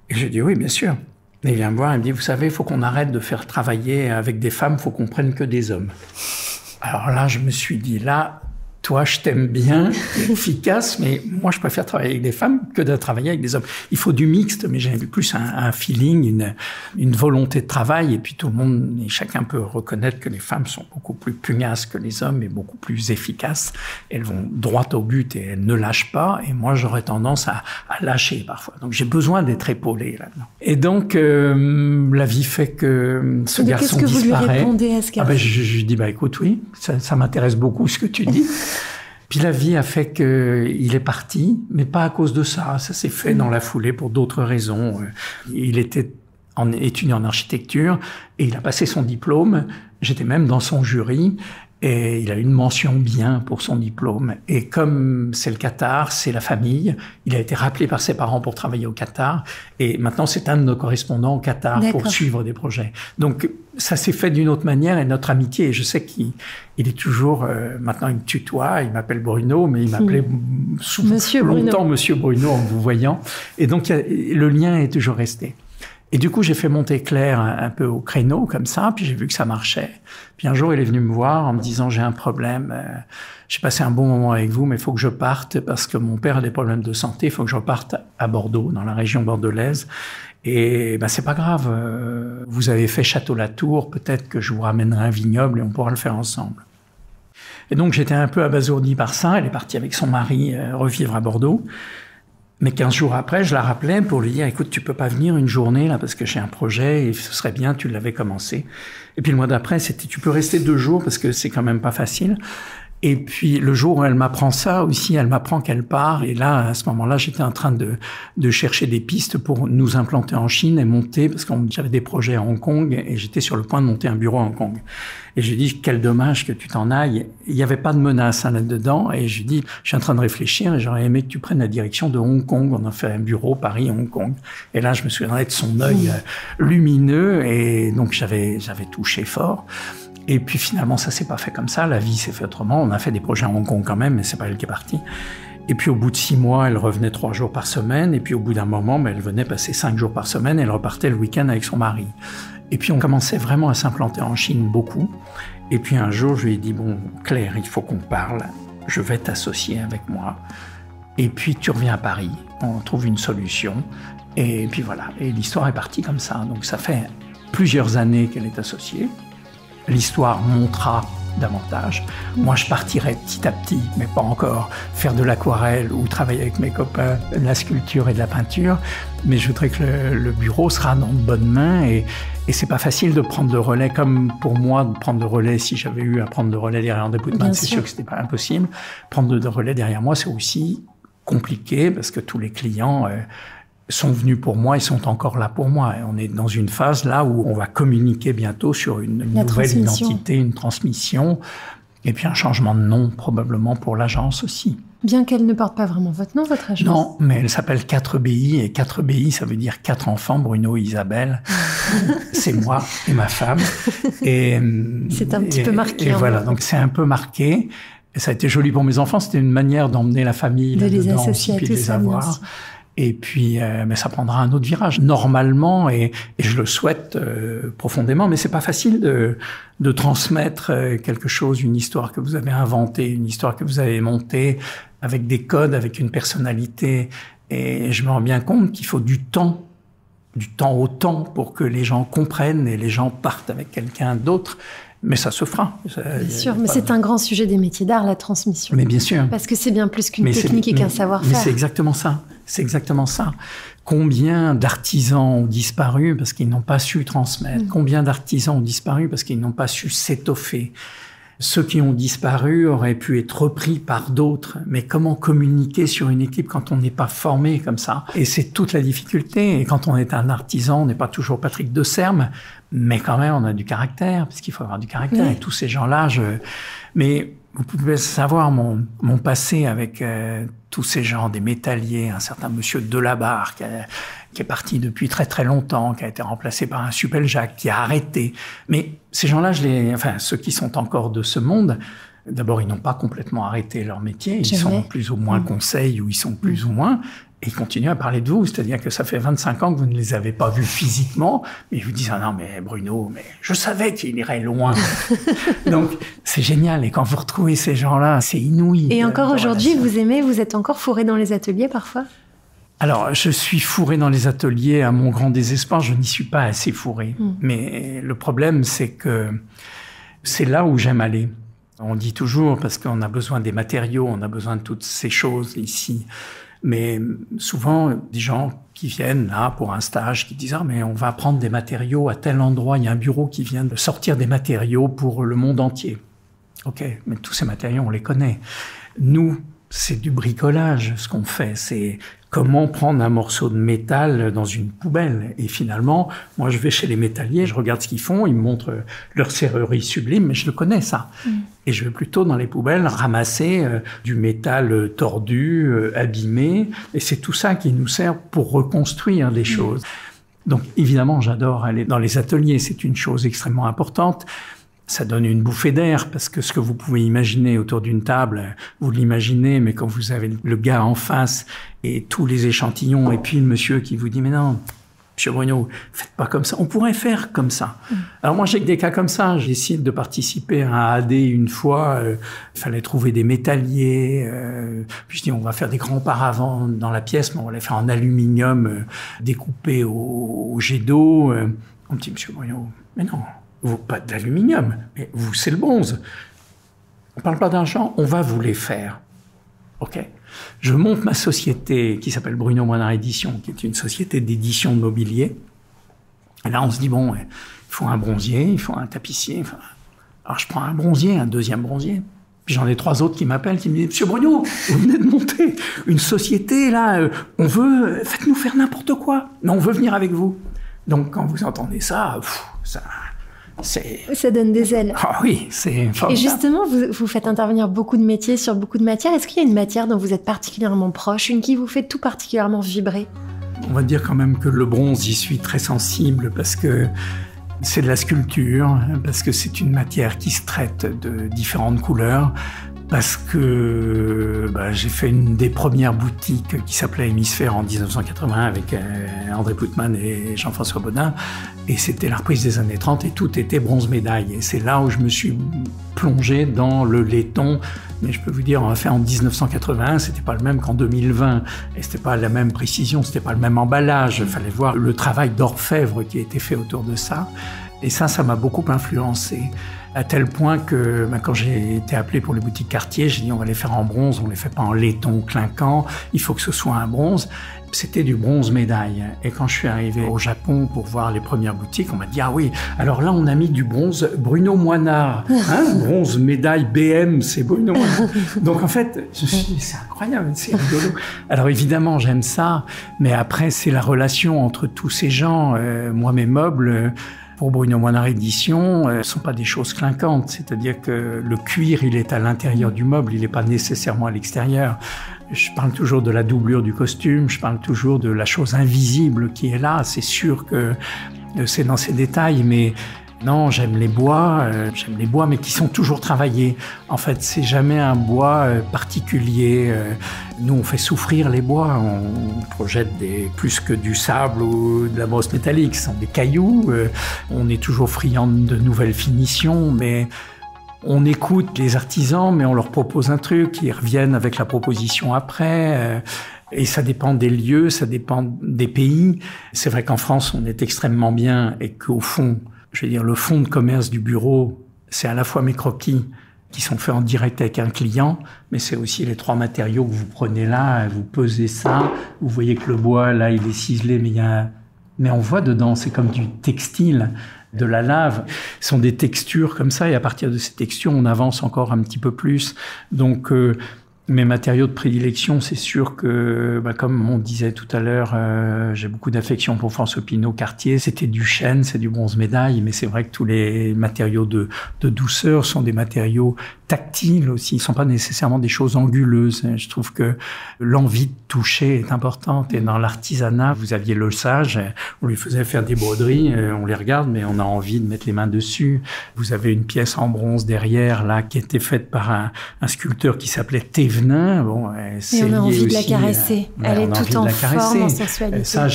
Et je dis « Oui, bien sûr ». Et il vient me voir et me dit « Vous savez, il faut qu'on arrête de faire travailler avec des femmes, il faut qu'on prenne que des hommes. » Alors là, je me suis dit « Là, toi, je t'aime bien, efficace, mais moi, je préfère travailler avec des femmes que de travailler avec des hommes. Il faut du mixte, mais j'ai plus un feeling, une volonté de travail. Et puis tout le monde, et chacun peut reconnaître que les femmes sont beaucoup plus pugnaces que les hommes et beaucoup plus efficaces. Elles vont droit au but et elles ne lâchent pas. Et moi, j'aurais tendance à lâcher parfois. Donc, j'ai besoin d'être épaulé là-dedans. Et donc, la vie fait que ce garçon disparaît. Qu'est-ce que vous lui répondez à ce garçon? Je lui dis, écoute, oui, ça m'intéresse beaucoup ce que tu dis. Puis la vie a fait qu'il est parti, mais pas à cause de ça. Ça s'est fait dans la foulée pour d'autres raisons. Il était étudiant en architecture et il a passé son diplôme. J'étais même dans son jury et il a eu une mention bien pour son diplôme. Et comme c'est le Qatar, c'est la famille, il a été rappelé par ses parents pour travailler au Qatar. Et maintenant, c'est un de nos correspondants au Qatar pour suivre des projets. Donc, ça s'est fait d'une autre manière et notre amitié, et je sais qu'il est toujours, maintenant il me tutoie, il m'appelle Bruno, mais il m'appelait longtemps Monsieur Bruno en vous voyant. Et donc, le lien est toujours resté. Et du coup, j'ai fait monter Claire un peu au créneau, comme ça, puis j'ai vu que ça marchait. Puis un jour, il est venu me voir en me disant, j'ai un problème, j'ai passé un bon moment avec vous, mais il faut que je parte parce que mon père a des problèmes de santé, il faut que je reparte à Bordeaux, dans la région bordelaise. Et c'est pas grave, vous avez fait Château-Latour, peut-être que je vous ramènerai un vignoble et on pourra le faire ensemble. Et donc, j'étais un peu abasourdi par ça. Elle est partie avec son mari revivre à Bordeaux. Mais 15 jours après, je la rappelais pour lui dire, écoute, tu peux pas venir une journée là parce que j'ai un projet et ce serait bien, tu l'avais commencé. Et puis le mois d'après, c'était, tu peux rester 2 jours parce que c'est quand même pas facile. Et puis le jour où elle m'apprend ça aussi, elle m'apprend qu'elle part. Et là, à ce moment-là, j'étais en train de chercher des pistes pour nous implanter en Chine et monter, parce que j'avais des projets à Hong Kong et j'étais sur le point de monter un bureau à Hong Kong. Et j'ai dit, quel dommage que tu t'en ailles. Il n'y avait pas de menace là-dedans. Et je lui dis, je suis en train de réfléchir et j'aurais aimé que tu prennes la direction de Hong Kong. On a fait un bureau Paris-Hong Kong. Et là, je me souviendrai de son œil lumineux. Et donc, j'avais touché fort. Et puis finalement, ça s'est pas fait comme ça. La vie s'est fait autrement. On a fait des projets à Hong Kong quand même, mais c'est pas elle qui est partie. Et puis au bout de 6 mois, elle revenait 3 jours par semaine. Et puis au bout d'un moment, elle venait passer 5 jours par semaine. Et elle repartait le week-end avec son mari. Et puis on commençait vraiment à s'implanter en Chine beaucoup. Et puis un jour, je lui ai dit, bon, Claire, il faut qu'on parle. Je vais t'associer avec moi. Et puis tu reviens à Paris. On trouve une solution. Et puis voilà. Et l'histoire est partie comme ça. Donc ça fait plusieurs années qu'elle est associée. L'histoire montera davantage. Moi, je partirai petit à petit, mais pas encore, faire de l'aquarelle ou travailler avec mes copains de la sculpture et de la peinture. Mais je voudrais que le bureau sera dans de bonnes mains et c'est pas facile de prendre le relais, comme pour moi de prendre le relais. Si j'avais eu à prendre le relais derrière André Boutman, c'est sûr que c'était pas impossible. Prendre le relais derrière moi, c'est aussi compliqué parce que tous les clients sont venus pour moi et sont encore là pour moi. Et on est dans une phase là où on va communiquer bientôt sur une nouvelle identité, une transmission, et puis un changement de nom probablement pour l'agence aussi. Bien qu'elle ne porte pas vraiment votre nom, votre agence. Non, mais elle s'appelle 4BI, et 4BI, ça veut dire 4 enfants, Bruno et Isabelle. C'est moi et ma femme. Et c'est un petit peu marqué. Et voilà, donc c'est un peu marqué. Et ça a été joli pour mes enfants, c'était une manière d'emmener la famille de les là-dedans associer aussi, à puis de les avoir. Et puis, mais ça prendra un autre virage, normalement, et je le souhaite profondément, mais c'est pas facile de transmettre quelque chose, une histoire que vous avez inventée, une histoire que vous avez montée, avec des codes, avec une personnalité. Et je me rends bien compte qu'il faut du temps au temps pour que les gens comprennent et les gens partent avec quelqu'un d'autre. Mais ça se fera. Bien sûr, mais c'est un grand sujet des métiers d'art, la transmission. Mais bien sûr. Parce que c'est bien plus qu'une technique et qu'un savoir-faire. Mais c'est exactement ça. C'est exactement ça. Combien d'artisans ont disparu parce qu'ils n'ont pas su transmettre? Combien d'artisans ont disparu parce qu'ils n'ont pas su s'étoffer? Ceux qui ont disparu auraient pu être repris par d'autres. Mais comment communiquer sur une équipe quand on n'est pas formé comme ça? Et c'est toute la difficulté. Et quand on est un artisan, on n'est pas toujours Patrick Deserme, mais quand même on a du caractère, parce qu'il faut avoir du caractère. Oui. Et tous ces gens-là, mais vous pouvez savoir mon passé avec tous ces gens, des métalliers, un certain monsieur Delabarre qui est parti depuis très très longtemps, qui a été remplacé par un Suppel-Jacques, qui a arrêté. Mais ces gens-là, ceux qui sont encore de ce monde, d'abord ils n'ont pas complètement arrté leur métier, ils sont plus ou moins conseils ou ils sont plus ou moins, et ils continuent à parler de vous, c'est-à-dire que ça fait 25 ans que vous ne les avez pas vus physiquement, mais ils vous disent « Ah non, mais Bruno, mais je savais qu'il irait loin ». Donc, c'est génial. Et quand vous retrouvez ces gens-là, c'est inouï. Et encore aujourd'hui, vous êtes encore fourré dans les ateliers parfois? Alors, je suis fourré dans les ateliers à mon grand désespoir. Je n'y suis pas assez fourré. Mais le problème, c'est que c'est là où j'aime aller. On dit toujours, parce qu'on a besoin des matériaux, on a besoin de toutes ces choses ici. Mais souvent, des gens qui viennent là pour un stage, qui disent « Ah, mais on va prendre des matériaux à tel endroit, il y a un bureau qui vient de sortir des matériaux pour le monde entier. » Ok, mais tous ces matériaux, on les connaît. Nous, c'est du bricolage, ce qu'on fait. C'est comment prendre un morceau de métal dans une poubelle. Et finalement, moi, je vais chez les métalliers, je regarde ce qu'ils font, ils me montrent leur serrurerie sublime, mais je le connais, ça. Et je vais plutôt dans les poubelles ramasser du métal tordu, abîmé. Et c'est tout ça qui nous sert pour reconstruire des choses. Donc, évidemment, j'adore aller dans les ateliers. C'est une chose extrêmement importante. Ça donne une bouffée d'air, parce que ce que vous pouvez imaginer autour d'une table, vous l'imaginez, mais quand vous avez le gars en face et tous les échantillons, et puis le monsieur qui vous dit « Mais non, monsieur Bruno, faites pas comme ça, on pourrait faire comme ça. » Alors moi, j'ai que des cas comme ça. J'ai essayé de participer à un AD une fois, il fallait trouver des métalliers, puis je dis « On va faire des grands paravents dans la pièce, mais on va les faire en aluminium découpé au jet d'eau. » On me dit « Monsieur Bruno, mais non. Vous, pas d'aluminium, mais vous, c'est le bronze. On parle pas d'argent, on va vous les faire. OK. Je monte ma société qui s'appelle Bruno Moinard Édition, qui est une société d'édition de mobilier. Et là, on se dit, bon, il faut un bronzier, il faut un tapissier. Alors, je prends un bronzier, un deuxième bronzier. Puis j'en ai 3 autres qui m'appellent, qui me disent « Monsieur Bruno, vous venez de monter une société, là, faites-nous faire n'importe quoi. Non, on veut venir avec vous. » Donc, quand vous entendez ça, ça donne des ailes. Ah oui, c'est formidable. Et justement, vous faites intervenir beaucoup de métiers sur beaucoup de matières. Est-ce qu'il y a une matière dont vous êtes particulièrement proche, une qui vous fait tout particulièrement vibrer? On va dire quand même que le bronze, j'y suis très sensible parce que c'est de la sculpture, parce que c'est une matière qui se traite de différentes couleurs. Parce que j'ai fait une des premières boutiques qui s'appelait Hémisphère en 1981 avec André Poutman et Jean-François Bodin. Et c'était la reprise des années 30 et tout était bronze médaille. Et c'est là où je me suis plongé dans le laiton. Mais je peux vous dire, on a fait en 1981, c'était pas le même qu'en 2020. Et c'était pas la même précision, c'était pas le même emballage. Il fallait voir le travail d'orfèvre qui a été fait autour de ça. Et ça m'a beaucoup influencé. À tel point que quand j'ai été appelé pour les boutiques Cartier, j'ai dit on va les faire en bronze, on les fait pas en laiton clinquant, il faut que ce soit un bronze. C'était du bronze médaille. Et quand je suis arrivé au Japon pour voir les premières boutiques, on m'a dit ah oui, alors là on a mis du bronze Bruno Moinard, bronze médaille BM, c'est Bruno Moinard. Donc en fait, je me suis dit c'est incroyable, c'est rigolo. Alors évidemment j'aime ça, mais après c'est la relation entre tous ces gens. Moi mes meubles. Pour Bruno Moinard Édition, ne sont pas des choses clinquantes. C'est-à-dire que le cuir, il est à l'intérieur du meuble, il n'est pas nécessairement à l'extérieur. Je parle toujours de la doublure du costume, je parle toujours de la chose invisible qui est là. C'est sûr que c'est dans ces détails, mais non, j'aime les bois, mais qui sont toujours travaillés. En fait, c'est jamais un bois particulier. Nous, on fait souffrir les bois. On projette plus que du sable ou de la brosse métallique. Ce sont des cailloux. On est toujours friand de nouvelles finitions, mais on écoute les artisans, mais on leur propose un truc. Ils reviennent avec la proposition après. Et ça dépend des lieux, ça dépend des pays. C'est vrai qu'en France, on est extrêmement bien et qu'au fond, je veux dire, le fonds de commerce du bureau, c'est à la fois mes croquis qui sont faits en direct avec un client, mais c'est aussi les 3 matériaux que vous prenez là, vous pesez ça, vous voyez que le bois, là, il est ciselé, mais on voit dedans, c'est comme du textile, de la lave. Ce sont des textures comme ça, et à partir de ces textures, on avance encore un petit peu plus. Donc, mes matériaux de prédilection, c'est sûr que, comme on disait tout à l'heure, j'ai beaucoup d'affection pour François Pinault Cartier. C'était du chêne, c'est du bronze médaille, mais c'est vrai que tous les matériaux de douceur sont des matériaux tactiles aussi. Ils ne sont pas nécessairement des choses anguleuses. Je trouve que l'envie de toucher est importante. Et dans l'artisanat, vous aviez le sage, on lui faisait faire des broderies, on les regarde, mais on a envie de mettre les mains dessus. Vous avez une pièce en bronze derrière, là, qui était faite par un sculpteur qui s'appelait Thévenin. Bon, et on a envie de la caresser. Elle est toute en forme, en sensualité. Ça,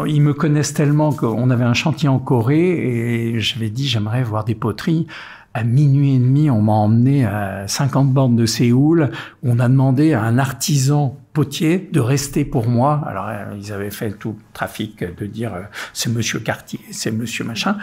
ils me connaissent tellement qu'on avait un chantier en Corée et j'avais dit, j'aimerais voir des poteries. À minuit et demi, on m'a emmené à 50 bornes de Séoul. On a demandé à un artisan potier de rester pour moi. Alors, ils avaient fait tout le trafic de dire c'est Monsieur Cartier, c'est Monsieur machin.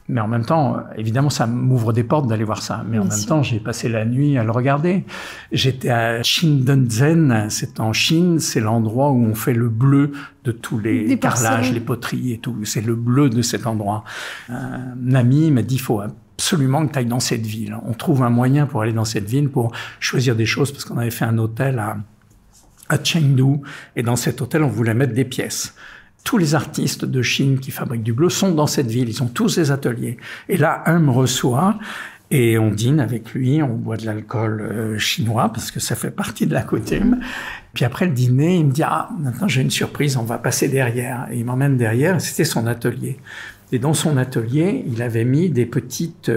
Mais en même temps, évidemment, ça m'ouvre des portes d'aller voir ça. Mais en même temps, j'ai passé la nuit à le regarder. J'étais à Shindonzen, c'est en Chine, c'est l'endroit où on fait le bleu de tous les carrelages, les poteries et tout. C'est le bleu de cet endroit. Un ami m'a dit, il faut absolument que tu ailles dans cette ville. On trouve un moyen pour aller dans cette ville, pour choisir des choses, parce qu'on avait fait un hôtel à Chengdu, et dans cet hôtel, on voulait mettre des pièces. Tous les artistes de Chine qui fabriquent du bleu sont dans cette ville, ils ont tous des ateliers. Et là, un me reçoit, et on dîne avec lui, on boit de l'alcool chinois, parce que ça fait partie de la coutume. Puis après le dîner, il me dit « Ah, maintenant j'ai une surprise, on va passer derrière. » Et il m'emmène derrière, et c'était son atelier. Et dans son atelier, il avait mis des petites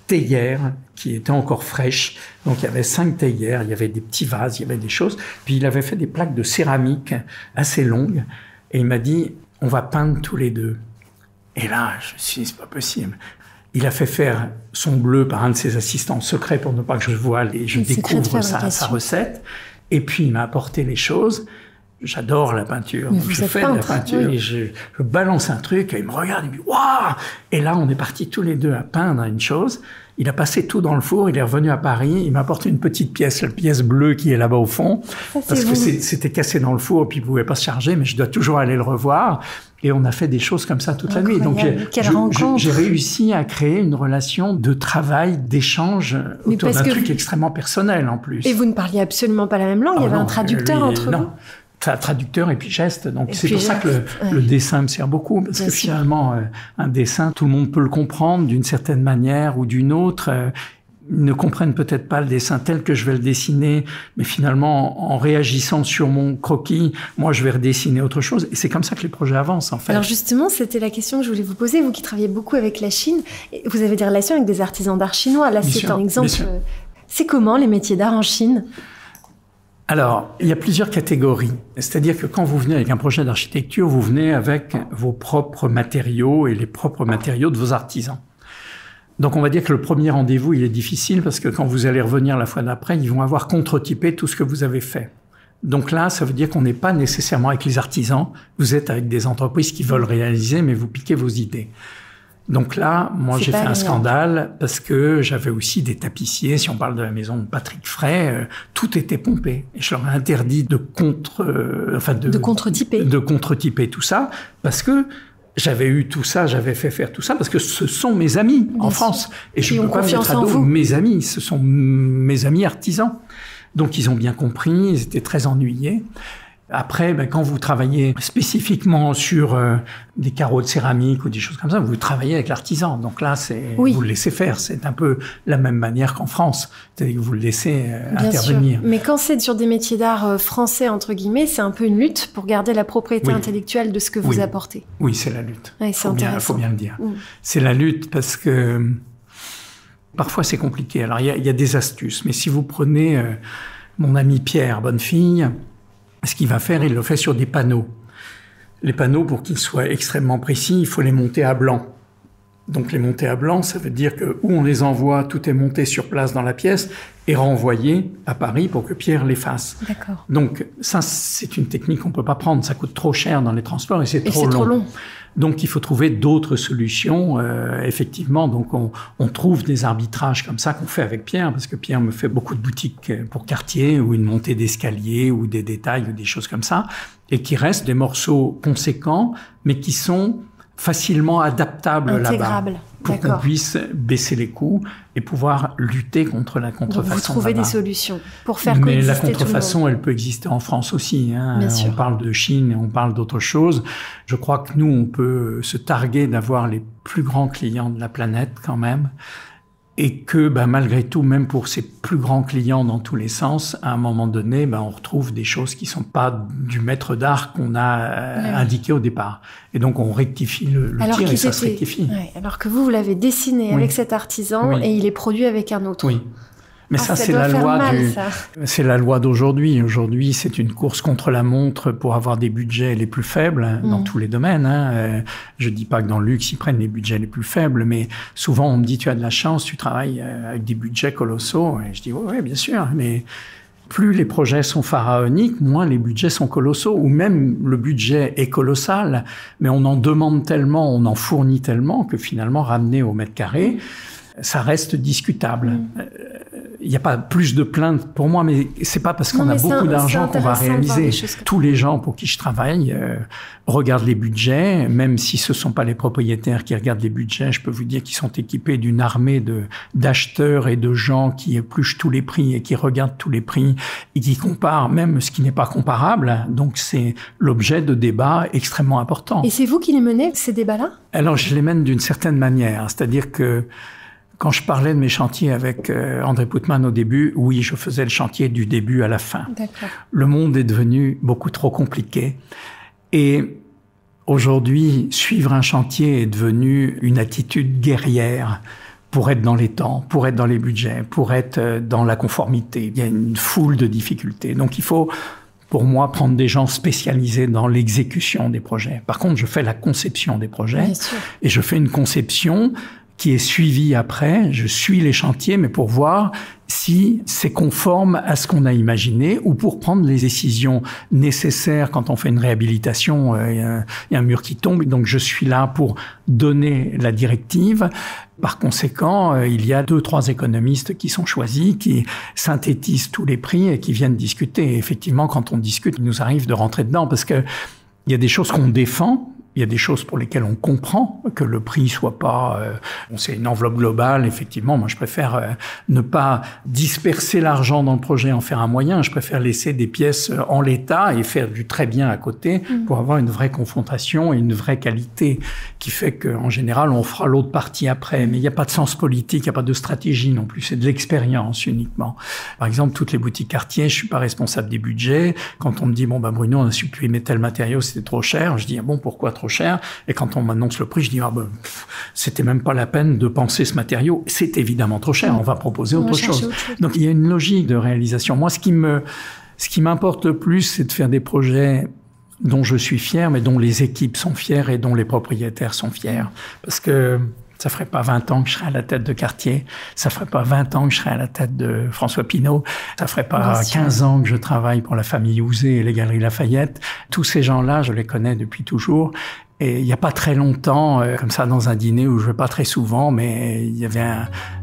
théières qui étaient encore fraîches. Donc il y avait 5 théières, il y avait des petits vases, il y avait des choses. Puis il avait fait des plaques de céramique assez longues. Et il m'a dit, on va peindre tous les deux. Et là, je me suis dit, c'est pas possible. Il a fait faire son bleu par un de ses assistants secrets pour ne pas que je voile et je découvre sa recette. Et puis il m'a apporté les choses. J'adore la peinture, donc je fais de la peinture et je balance un truc et il me regarde et il me dit « Waouh !» Et là, on est partis tous les deux à peindre une chose. Il a passé tout dans le four, il est revenu à Paris, il m'a apporté une petite pièce, la pièce bleue qui est là-bas au fond, parce que c'était cassé dans le four et puis il pouvait pas se charger, mais je dois toujours aller le revoir. Et on a fait des choses comme ça toute la nuit. Donc j'ai réussi à créer une relation de travail, d'échange autour d'un truc extrêmement personnel en plus. Et vous ne parliez absolument pas la même langue, il y avait un traducteur entre vous? Traducteur et puis geste. Donc c'est pour ça que le dessin me sert beaucoup, parce que finalement, un dessin, tout le monde peut le comprendre d'une certaine manière ou d'une autre. Ils ne comprennent peut-être pas le dessin tel que je vais le dessiner, mais finalement, en réagissant sur mon croquis, moi, je vais redessiner autre chose. Et c'est comme ça que les projets avancent, en fait. Alors justement, c'était la question que je voulais vous poser. Vous qui travaillez beaucoup avec la Chine, vous avez des relations avec des artisans d'art chinois. Là, c'est un exemple... C'est comment les métiers d'art en Chine ? Alors, il y a plusieurs catégories. C'est-à-dire que quand vous venez avec un projet d'architecture, vous venez avec vos propres matériaux et les propres matériaux de vos artisans. Donc on va dire que le premier rendez-vous, il est difficile parce que quand vous allez revenir la fois d'après, ils vont avoir contre-typé tout ce que vous avez fait. Donc là, ça veut dire qu'on n'est pas nécessairement avec les artisans, vous êtes avec des entreprises qui veulent réaliser, mais vous piquez vos idées. Donc là, moi, j'ai fait un scandale parce que j'avais aussi des tapissiers. Si on parle de la maison de Patrick Fray, tout était pompé. Et je leur ai interdit de contre-typer tout ça parce que j'avais eu tout ça, j'avais fait faire tout ça parce que ce sont mes amis en France. Et je ne peux pas mettre à dos mes amis. Ce sont mes amis artisans. Donc, ils ont bien compris. Ils étaient très ennuyés. Après, quand vous travaillez spécifiquement sur des carreaux de céramique ou des choses comme ça, vous travaillez avec l'artisan. Donc là, vous le laissez faire. C'est un peu la même manière qu'en France. C'est-à-dire que vous le laissez intervenir. Sûr. Mais quand c'est sur des métiers d'art français, entre guillemets, c'est un peu une lutte pour garder la propriété intellectuelle de ce que vous apportez. Oui, c'est la lutte. Ouais, il faut bien le dire. C'est la lutte parce que parfois c'est compliqué. Alors il y a des astuces. Mais si vous prenez mon ami Pierre Bonnefille, ce qu'il va faire, il le fait sur des panneaux. Les panneaux, pour qu'ils soient extrêmement précis, il faut les monter à blanc. Donc les monter à blanc, ça veut dire que où on les envoie, tout est monté sur place dans la pièce et renvoyé à Paris pour que Pierre les fasse. D'accord. Donc ça, c'est une technique qu'on peut pas prendre. Ça coûte trop cher dans les transports et c'est trop long. Donc il faut trouver d'autres solutions. Effectivement, donc on trouve des arbitrages comme ça qu'on fait avec Pierre, parce que Pierre me fait beaucoup de boutiques pour Cartier, ou une montée d'escalier, ou des détails, ou des choses comme ça, et qui restent des morceaux conséquents, mais qui sont facilement adaptables là-bas, pour qu'on puisse baisser les coûts et pouvoir lutter contre la contrefaçon. Vous trouvez des solutions pour faire coexister. Mais la coexister contrefaçon, elle peut exister en France aussi. On parle de Chine, on parle d'autres choses. Je crois que nous, on peut se targuer d'avoir les plus grands clients de la planète quand même. Et que malgré tout, même pour ces plus grands clients dans tous les sens, à un moment donné, on retrouve des choses qui sont pas du maître d'art qu'on a indiqué au départ. Et donc on rectifie le tir et ça se rectifie. Alors que vous l'avez dessiné avec cet artisan et il est produit avec un autre. Oui. Mais ça c'est la loi c'est la loi d'aujourd'hui. Aujourd'hui, c'est une course contre la montre pour avoir des budgets les plus faibles dans tous les domaines. Je dis pas que dans le luxe, ils prennent les budgets les plus faibles, mais souvent on me dit tu as de la chance, tu travailles avec des budgets colossaux. Et je dis oui, bien sûr, mais plus les projets sont pharaoniques, moins les budgets sont colossaux, ou même le budget est colossal, mais on en demande tellement, on en fournit tellement que finalement ramener au mètre carré, ça reste discutable. Il n'y a pas plus de plaintes pour moi, mais c'est pas parce qu'on a beaucoup d'argent qu'on va réaliser. Tous les gens pour qui je travaille regardent les budgets, même si ce sont pas les propriétaires qui regardent les budgets. Je peux vous dire qu'ils sont équipés d'une armée d'acheteurs et de gens qui épluchent tous les prix et qui regardent tous les prix et qui comparent même ce qui n'est pas comparable. Donc c'est l'objet de débats extrêmement importants. Et c'est vous qui les menez, ces débats-là? Alors je les mène d'une certaine manière, c'est-à-dire que quand je parlais de mes chantiers avec André Poutman au début, oui, je faisais le chantier du début à la fin. D'accord. Le monde est devenu beaucoup trop compliqué. Et aujourd'hui, suivre un chantier est devenu une attitude guerrière pour être dans les temps, pour être dans les budgets, pour être dans la conformité. Il y a une foule de difficultés. Donc il faut, pour moi, prendre des gens spécialisés dans l'exécution des projets. Par contre, je fais la conception des projets. Bien sûr. Et je fais une conception qui est suivi après. Je suis les chantiers, mais pour voir si c'est conforme à ce qu'on a imaginé ou pour prendre les décisions nécessaires quand on fait une réhabilitation. Il y a un mur qui tombe, donc je suis là pour donner la directive. Par conséquent, il y a 2-3 économistes qui sont choisis, qui synthétisent tous les prix et qui viennent discuter. Et effectivement, quand on discute, il nous arrive de rentrer dedans parce que il y a des choses qu'on défend. Il y a des choses pour lesquelles on comprend que le prix soit pas... c'est une enveloppe globale, effectivement. Moi, je préfère ne pas disperser l'argent dans le projet, en faire un moyen. Je préfère laisser des pièces en l'état et faire du très bien à côté pour avoir une vraie confrontation et une vraie qualité qui fait qu'en général, on fera l'autre partie après. Mais il n'y a pas de sens politique, il n'y a pas de stratégie non plus. C'est de l'expérience uniquement. Par exemple, toutes les boutiques Cartier, je suis pas responsable des budgets. Quand on me dit, Bruno, on a supprimé tel matériau, c'était trop cher. Je dis, pourquoi trop trop cher. Et quand on m'annonce le prix, je dis c'était même pas la peine de penser ce matériau. C'est évidemment trop cher. On va proposer autre chose. Donc il y a une logique de réalisation. Moi, ce qui m'importe le plus, c'est de faire des projets dont je suis fier, mais dont les équipes sont fières et dont les propriétaires sont fiers. Parce que ça ferait pas 20 ans que je serais à la tête de Cartier, ça ferait pas 20 ans que je serais à la tête de François Pinault, ça ferait pas 15 ans que je travaille pour la famille Houzé et les Galeries Lafayette. Tous ces gens-là, je les connais depuis toujours. Et il n'y a pas très longtemps, comme ça, dans un dîner où je vais pas très souvent, mais il y avait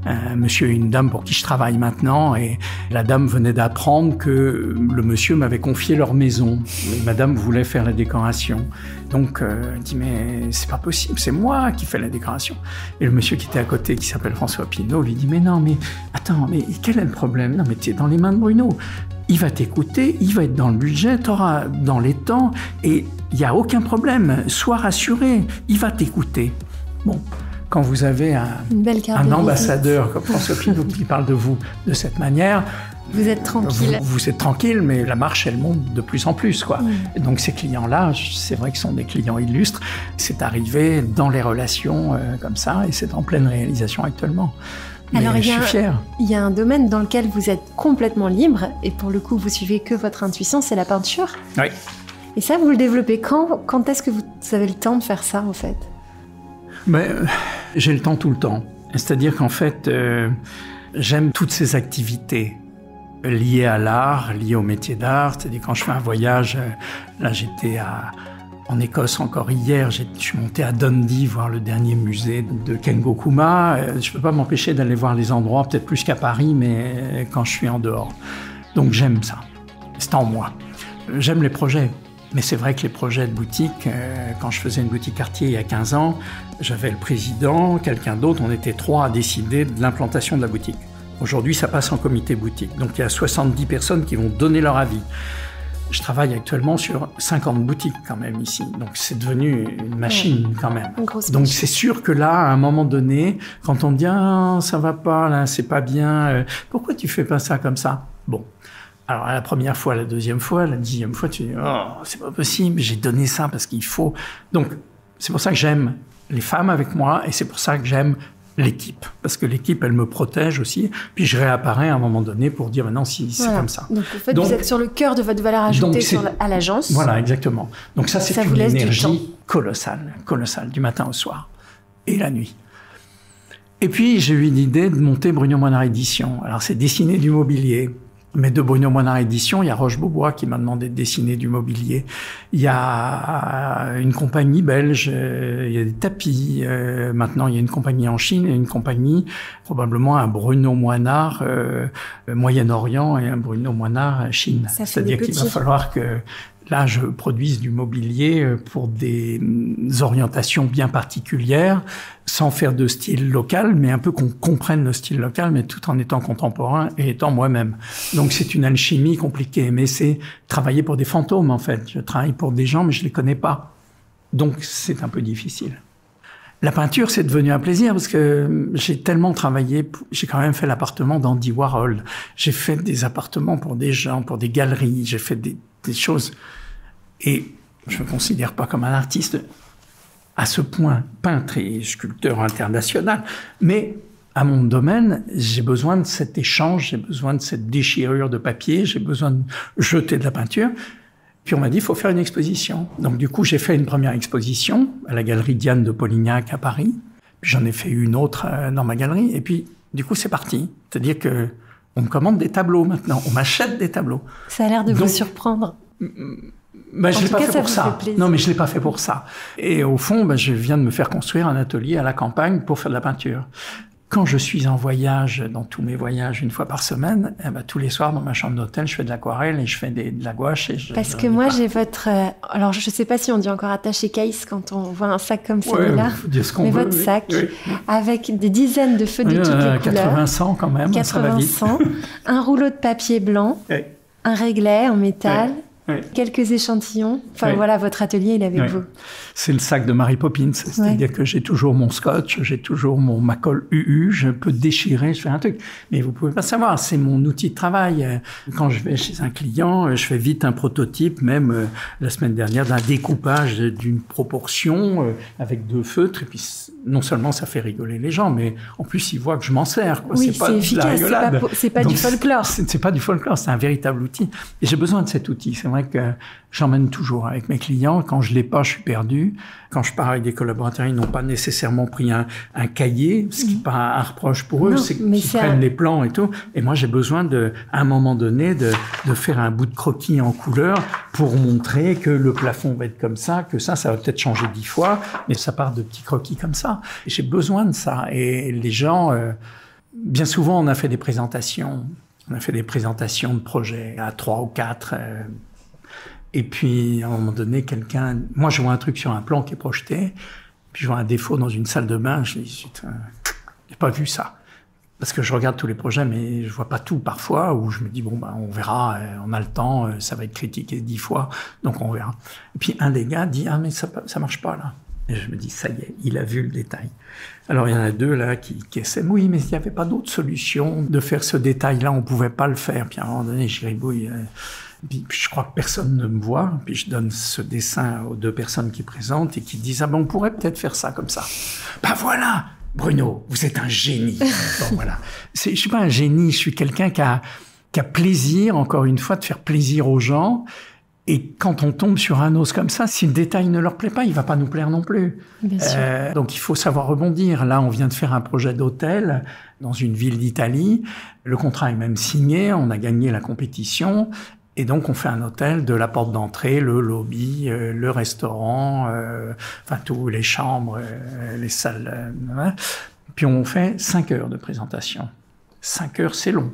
un monsieur et une dame pour qui je travaille maintenant, et la dame venait d'apprendre que le monsieur m'avait confié leur maison. Et madame voulait faire la décoration. Donc, elle dit, mais c'est pas possible, c'est moi qui fais la décoration. Et le monsieur qui était à côté, qui s'appelle François Pinault, lui dit, mais non, mais attends, mais quel est le problème? Non, mais t'es dans les mains de Bruno. Il va t'écouter, il va être dans le budget, t'auras dans les temps, et il n'y a aucun problème. Sois rassuré, il va t'écouter. Bon, quand vous avez un ambassadeur comme François Pinault qui parle de vous de cette manière, vous êtes tranquille. Vous êtes tranquille, mais la marche, elle monte de plus en plus, quoi. Et donc ces clients-là, c'est vrai que ce sont des clients illustres. C'est arrivé dans les relations comme ça, et c'est en pleine réalisation actuellement. Mais alors, je suis fier. Il y a un domaine dans lequel vous êtes complètement libre, et pour le coup, vous suivez que votre intuition, c'est la peinture. Oui. Et ça, vous le développez quand est-ce que vous avez le temps de faire ça, en fait? J'ai le temps tout le temps. C'est-à-dire qu'en fait, j'aime toutes ces activités liées à l'art, liées au métier d'art. C'est-à-dire quand je fais un voyage, là j'étais en Écosse encore hier, je suis monté à Dundee voir le dernier musée de Kengo Kuma. Je ne peux pas m'empêcher d'aller voir les endroits, peut-être plus qu'à Paris, mais quand je suis en dehors. Donc j'aime ça, c'est en moi. J'aime les projets, mais c'est vrai que les projets de boutique, quand je faisais une boutique Cartier il y a 15 ans, j'avais le président, quelqu'un d'autre, on était 3 à décider de l'implantation de la boutique. Aujourd'hui, ça passe en comité boutique, donc il y a 70 personnes qui vont donner leur avis. Je travaille actuellement sur 50 boutiques quand même ici. Donc c'est devenu une machine quand même. Donc c'est sûr que là, à un moment donné, quand on me dit « Ah, ça va pas, là, c'est pas bien, pourquoi tu fais pas ça comme ça ?» Bon. Alors la première fois, la deuxième fois, la 10e fois, tu dis « Oh, c'est pas possible, j'ai donné ça parce qu'il faut... » Donc c'est pour ça que j'aime les femmes avec moi et c'est pour ça que j'aime l'équipe, parce que l'équipe, elle me protège aussi, puis je réapparais à un moment donné pour dire maintenant si c'est comme ça. Donc en fait, vous êtes sur le cœur de votre valeur ajoutée à l'agence. Voilà, exactement. Donc ça, c'est une énergie colossale, du matin au soir, et la nuit. Et puis, j'ai eu l'idée de monter Bruno Moinard Édition. Alors, c'est dessiner du mobilier. Mais de Bruno Moinard Édition, il y a Roche-Beaubois qui m'a demandé de dessiner du mobilier. Il y a une compagnie belge, il y a des tapis. Maintenant, il y a une compagnie en Chine et une compagnie, probablement un Bruno Moinard Moyen-Orient et un Bruno Moinard Chine. C'est-à-dire qu'il va falloir que là, je produise du mobilier pour des orientations bien particulières, sans faire de style local, mais un peu qu'on comprenne le style local, mais tout en étant contemporain et étant moi-même. Donc c'est une alchimie compliquée, mais c'est travailler pour des fantômes en fait. Je travaille pour des gens, mais je les connais pas. Donc c'est un peu difficile. La peinture, c'est devenu un plaisir parce que j'ai tellement travaillé, j'ai quand même fait l'appartement d'Andy Warhol. J'ai fait des appartements pour des gens, pour des galeries, j'ai fait des choses. Et je me considère pas comme un artiste à ce point, peintre et sculpteur international, mais à mon domaine, j'ai besoin de cet échange, j'ai besoin de cette déchirure de papier, j'ai besoin de jeter de la peinture. Puis on m'a dit, il faut faire une exposition. Donc du coup, j'ai fait une première exposition à la galerie Diane de Polignac à Paris. Puis j'en ai fait une autre dans ma galerie. Et puis, du coup, c'est parti. C'est-à-dire que on me commande des tableaux maintenant, on m'achète des tableaux. Ça a l'air de vous surprendre. Ben, je l'ai pas fait pour ça. Non, mais je l'ai pas fait pour ça. Et au fond, ben, je viens de me faire construire un atelier à la campagne pour faire de la peinture. Quand je suis en voyage, dans tous mes voyages, une fois par semaine, eh ben, tous les soirs, dans ma chambre d'hôtel, je fais de l'aquarelle et je fais de la gouache. Parce que moi, j'ai votre... alors, je sais pas si on dit encore attaché case quand on voit un sac comme celui-là. Mais votre sac, avec des dizaines de feux de toutes les couleurs. 80-100 quand même, ça va vite. 80-100, un rouleau de papier blanc, un réglet en métal, Ouais. Quelques échantillons. Enfin voilà, votre atelier, il est avec vous. C'est le sac de Mary Poppins. C'est-à-dire que j'ai toujours mon scotch, j'ai toujours ma colle UU, je peux déchirer, je fais un truc. Mais vous pouvez pas savoir, c'est mon outil de travail. Quand je vais chez un client, je fais vite un prototype, même la semaine dernière, d'un découpage d'une proportion avec 2 feutres. Et puis non seulement ça fait rigoler les gens, mais en plus ils voient que je m'en sers. Quoi. Oui, c'est efficace, c'est pas du folklore. C'est pas du folklore, c'est un véritable outil. Et j'ai besoin de cet outil. C'est vrai que j'emmène toujours avec mes clients. Quand je l'ai pas, je suis perdu. Quand je pars avec des collaborateurs, ils n'ont pas nécessairement pris un cahier, ce qui n'est pas un reproche pour eux, c'est qu'ils prennent les plans et tout. Et moi, j'ai besoin à un moment donné, de faire un bout de croquis en couleur pour montrer que le plafond va être comme ça, que ça va peut-être changer 10 fois, mais ça part de petits croquis comme ça. Et j'ai besoin de ça. Et les gens, bien souvent, on a fait des présentations. On a fait des présentations de projets à 3 ou 4. Et puis, à un moment donné, moi, je vois un truc sur un plan qui est projeté, puis je vois un défaut dans une salle de bain, je dis, j'ai pas vu ça. Parce que je regarde tous les projets, mais je vois pas tout parfois, où je me dis, on verra, on a le temps, ça va être critiqué 10 fois, donc on verra. Et puis, un des gars dit, mais ça marche pas, là. Et je me dis, ça y est, il a vu le détail. Alors, il y en a 2, là, qui essaient, oui, mais il n'y avait pas d'autre solution de faire ce détail-là, on pouvait pas le faire. Puis, à un moment donné, je gribouille. Puis je crois que personne ne me voit. Puis je donne ce dessin aux 2 personnes qui présentent et qui disent, on pourrait peut-être faire ça comme ça. Voilà, Bruno, vous êtes un génie. Bon, voilà. Je suis pas un génie, je suis quelqu'un qui a plaisir, encore une fois, de faire plaisir aux gens. Et quand on tombe sur un os comme ça, si le détail ne leur plaît pas, il va pas nous plaire non plus. Bien sûr. Donc il faut savoir rebondir. Là, on vient de faire un projet d'hôtel dans une ville d'Italie. Le contrat est même signé, on a gagné la compétition. Et donc, on fait un hôtel de la porte d'entrée, le lobby, le restaurant, tous les chambres, les salles. Puis on fait 5 heures de présentation. 5 heures, c'est long.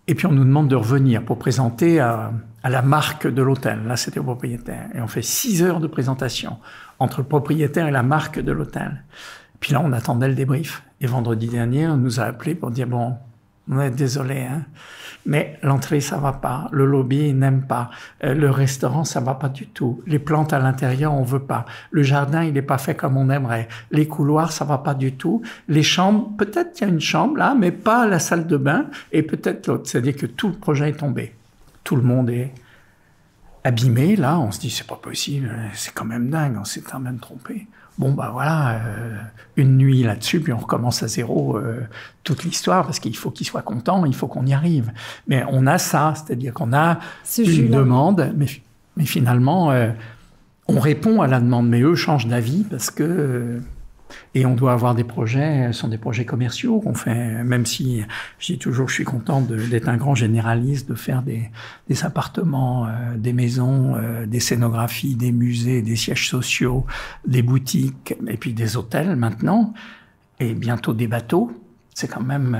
Et puis on nous demande de revenir pour présenter à la marque de l'hôtel. Là, c'était au propriétaire. Et on fait 6 heures de présentation entre le propriétaire et la marque de l'hôtel. Puis là, on attendait le débrief. Et vendredi dernier, on nous a appelés pour dire, on est désolé, mais l'entrée, ça va pas. Le lobby, il n'aime pas. Le restaurant, ça va pas du tout. Les plantes à l'intérieur, on veut pas. Le jardin, il est pas fait comme on aimerait. Les couloirs, ça va pas du tout. Les chambres, peut-être qu'il y a une chambre là, mais pas la salle de bain et peut-être l'autre. C'est-à-dire que tout le projet est tombé. Tout le monde est abîmé. Là, on se dit, c'est pas possible. C'est quand même dingue. On s'est quand même trompé. Voilà, une nuit là-dessus, puis on recommence à zéro toute l'histoire, parce qu'il faut qu'ils soient contents, il faut qu'on y arrive. Mais on a ça, c'est-à-dire qu'on a une demande, mais finalement, on répond à la demande, mais eux changent d'avis, parce que... Et on doit avoir des projets, ce sont des projets commerciaux qu'on fait, même si je dis toujours que je suis content d'être un grand généraliste, de faire des appartements, des maisons, des scénographies, des musées, des sièges sociaux, des boutiques, et puis des hôtels maintenant, et bientôt des bateaux. C'est quand même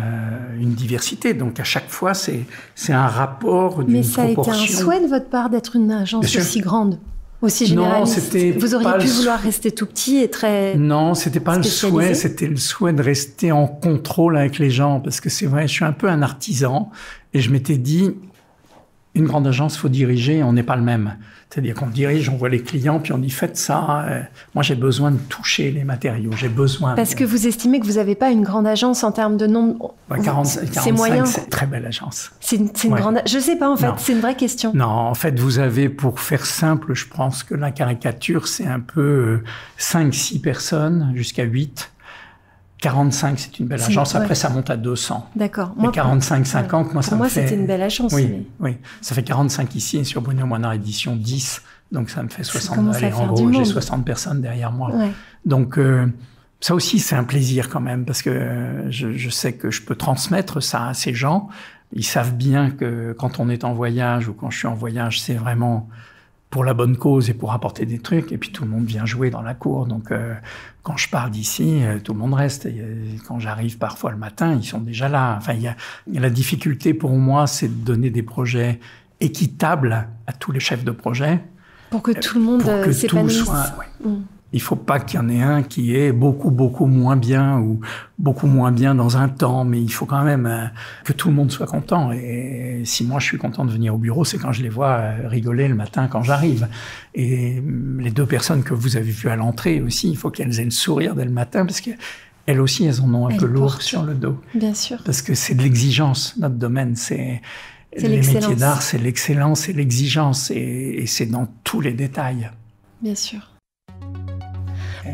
une diversité. Donc à chaque fois, c'est un rapport d'une proportion. Mais ça a été un souhait de votre part d'être une agence aussi grande? Aussi généraliste. Non, vous auriez pu vouloir rester tout petit et très Non, c'était pas le souhait, c'était le souhait de rester en contrôle avec les gens, parce que c'est vrai, je suis un peu un artisan, et je m'étais dit, une grande agence, faut diriger, on n'est pas le même. C'est-à-dire qu'on dirige, on voit les clients, puis on dit faites ça. Moi, j'ai besoin de toucher les matériaux, j'ai besoin. Parce que vous estimez que vous n'avez pas une grande agence en termes de nombre. 45, moyens. C'est une très belle agence. C'est une grande. Je sais pas en fait. C'est une vraie question. Non, en fait, vous avez, pour faire simple, je pense que la caricature, c'est un peu 5-6 personnes jusqu'à 8. 45, c'est une belle agence. Après, ça monte à 200. D'accord. Mais 45, 50, moi, ça me fait... Pour moi, c'était une belle agence. Oui. Ça fait 45 ici, et sur Bruno Moinard Édition, 10. Donc, ça me fait 60. Allez, en gros, j'ai 60 personnes derrière moi. Ouais. Donc, ça aussi, c'est un plaisir quand même, parce que je sais que je peux transmettre ça à ces gens. Ils savent bien que quand on est en voyage ou quand je suis en voyage, c'est vraiment pour la bonne cause et pour apporter des trucs. Et puis tout le monde vient jouer dans la cour. Donc quand je pars d'ici, tout le monde reste. Et quand j'arrive parfois le matin, ils sont déjà là. Enfin, il y a la difficulté pour moi, c'est de donner des projets équitables à tous les chefs de projet. Pour que tout le monde s'épanouisse. Il faut pas qu'il y en ait un qui est beaucoup moins bien ou beaucoup moins bien dans un temps, mais il faut quand même que tout le monde soit content. Et si moi je suis content de venir au bureau, c'est quand je les vois rigoler le matin quand j'arrive. Et les 2 personnes que vous avez vues à l'entrée aussi, il faut qu'elles aient le sourire dès le matin parce que elles aussi, elles en ont un peu lourd sur le dos. Bien sûr. Parce que c'est de l'exigence, notre domaine. Les métiers d'art, c'est l'excellence, c'est l'exigence. Et c'est dans tous les détails. Bien sûr.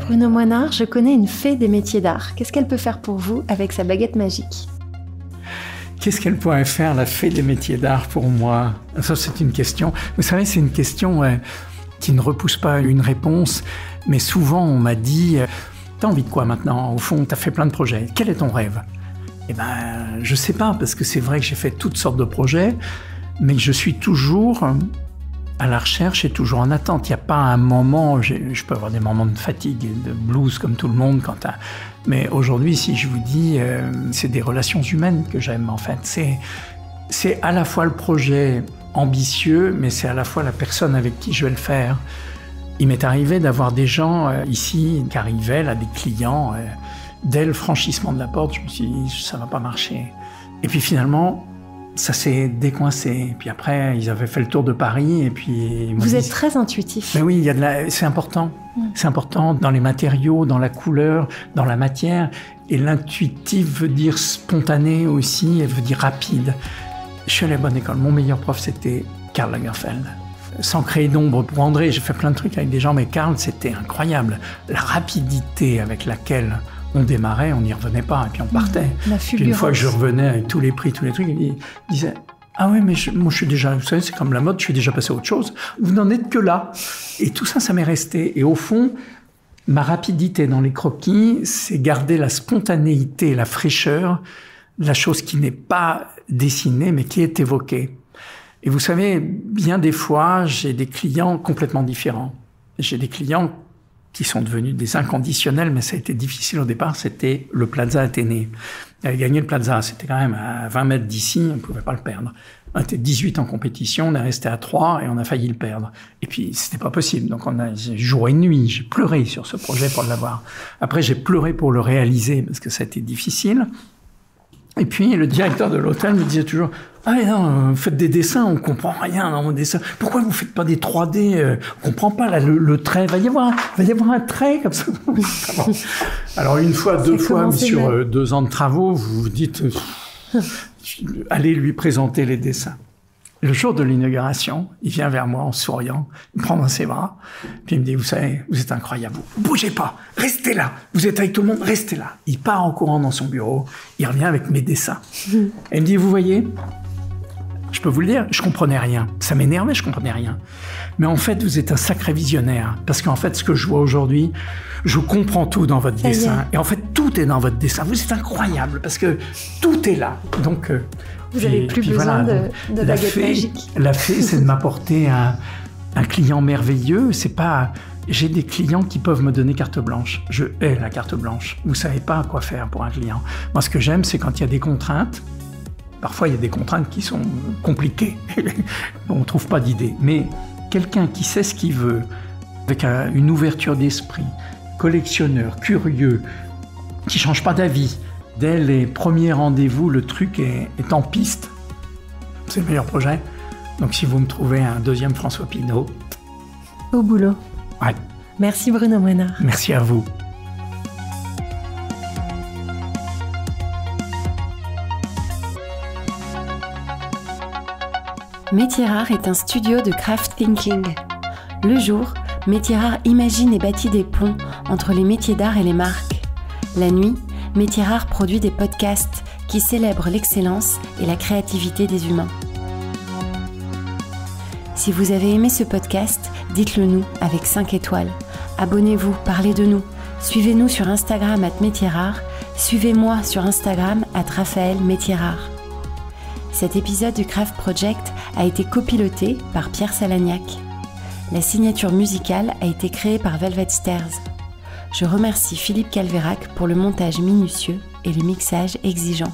Bruno Moinard, je connais une fée des métiers d'art. Qu'est-ce qu'elle peut faire pour vous avec sa baguette magique? Qu'est-ce qu'elle pourrait faire, la fée des métiers d'art, pour moi? Ça, c'est une question. Vous savez, c'est une question qui ne repousse pas une réponse. Mais souvent, on m'a dit, t'as envie de quoi maintenant? Au fond, t'as fait plein de projets. Quel est ton rêve? Eh ben, je sais pas, parce que c'est vrai que j'ai fait toutes sortes de projets, mais je suis toujours à la recherche et toujours en attente. Il n'y a pas un moment, je peux avoir des moments de fatigue et de blues comme tout le monde, mais aujourd'hui, si je vous dis, c'est des relations humaines que j'aime en fait. C'est à la fois le projet ambitieux, mais c'est à la fois la personne avec qui je vais le faire. Il m'est arrivé d'avoir des gens ici qui arrivaient, là, des clients, dès le franchissement de la porte, je me suis dit, ça va pas marcher. Et puis finalement, ça s'est décoincé. Et puis après, ils avaient fait le tour de Paris et puis... Vous êtes très intuitif. Mais oui, c'est important. C'est important dans les matériaux, dans la couleur, dans la matière. Et l'intuitif veut dire spontané aussi, et veut dire rapide. Je suis à la bonne école. Mon meilleur prof, c'était Karl Lagerfeld. Sans créer d'ombre pour André, j'ai fait plein de trucs avec des gens, mais Karl, c'était incroyable. La rapidité avec laquelle on démarrait, on n'y revenait pas, et puis on partait. Puis une fois que je revenais avec tous les prix, tous les trucs, il disait « Ah oui, mais moi je suis déjà, vous savez, c'est comme la mode, je suis déjà passé à autre chose. Vous n'en êtes que là. » Et tout ça, ça m'est resté. Et au fond, ma rapidité dans les croquis, c'est garder la spontanéité, la fraîcheur, la chose qui n'est pas dessinée, mais qui est évoquée. Et vous savez, bien des fois, j'ai des clients complètement différents. J'ai des clients qui sont devenus des inconditionnels, mais ça a été difficile au départ, c'était le Plaza Athénée. Il avait gagné le Plaza, c'était quand même à 20 mètres d'ici, on ne pouvait pas le perdre. On était 18 en compétition, on est resté à 3 et on a failli le perdre. Et puis, c'était pas possible. Donc, jour et nuit, j'ai pleuré sur ce projet pour l'avoir. Après, j'ai pleuré pour le réaliser parce que ça a été difficile. Et puis, le directeur de l'hôtel me disait toujours « Ah non, faites des dessins, on comprend rien dans vos dessins. Pourquoi vous faites pas des 3D On comprend pas là, le trait. Va y avoir un trait comme ça. » Alors, une fois, 2 fois, mais sur 2 ans de travaux, vous vous dites « Allez lui présenter les dessins. » Le jour de l'inauguration, il vient vers moi en souriant, il me prend dans ses bras, puis il me dit « Vous savez, vous êtes incroyable, bougez pas, restez là, vous êtes avec tout le monde, restez là. » Il part en courant dans son bureau, il revient avec mes dessins. Et il me dit « Vous voyez, je peux vous le dire, je comprenais rien. Ça m'énervait, je comprenais rien. Mais en fait, vous êtes un sacré visionnaire, parce qu'en fait, ce que je vois aujourd'hui, je comprends tout dans votre dessin. Et en fait, tout est dans votre dessin. Vous êtes incroyable, parce que tout est là. Donc... Vous n'avez plus besoin de baguette magique. La fée, c'est de m'apporter un client merveilleux. C'est pas... J'ai des clients qui peuvent me donner carte blanche. Je hais la carte blanche. Vous savez pas quoi faire pour un client. Moi, ce que j'aime, c'est quand il y a des contraintes. Parfois, il y a des contraintes qui sont compliquées. On ne trouve pas d'idée. Mais quelqu'un qui sait ce qu'il veut, avec une ouverture d'esprit, collectionneur, curieux, qui change pas d'avis. Dès les premiers rendez-vous, le truc est en piste. C'est le meilleur projet. Donc si vous me trouvez un 2e François Pinault... Au boulot. Ouais. Merci Bruno Moinard. Merci à vous. Métiers Rares est un studio de craft thinking. Le jour, Métiers Rares imagine et bâtit des ponts entre les métiers d'art et les marques. La nuit, Métiers Rares produit des podcasts qui célèbrent l'excellence et la créativité des humains. Si vous avez aimé ce podcast, dites-le nous avec 5 étoiles. Abonnez-vous, parlez de nous. Suivez-nous sur Instagram @métiersrares. Suivez-moi sur Instagram @RaphaëlMétiersRares. Cet épisode du Craft Project a été copiloté par Pierre Salagnac. La signature musicale a été créée par Velvet Stairs. Je remercie Philippe Calvérac pour le montage minutieux et le mixage exigeant.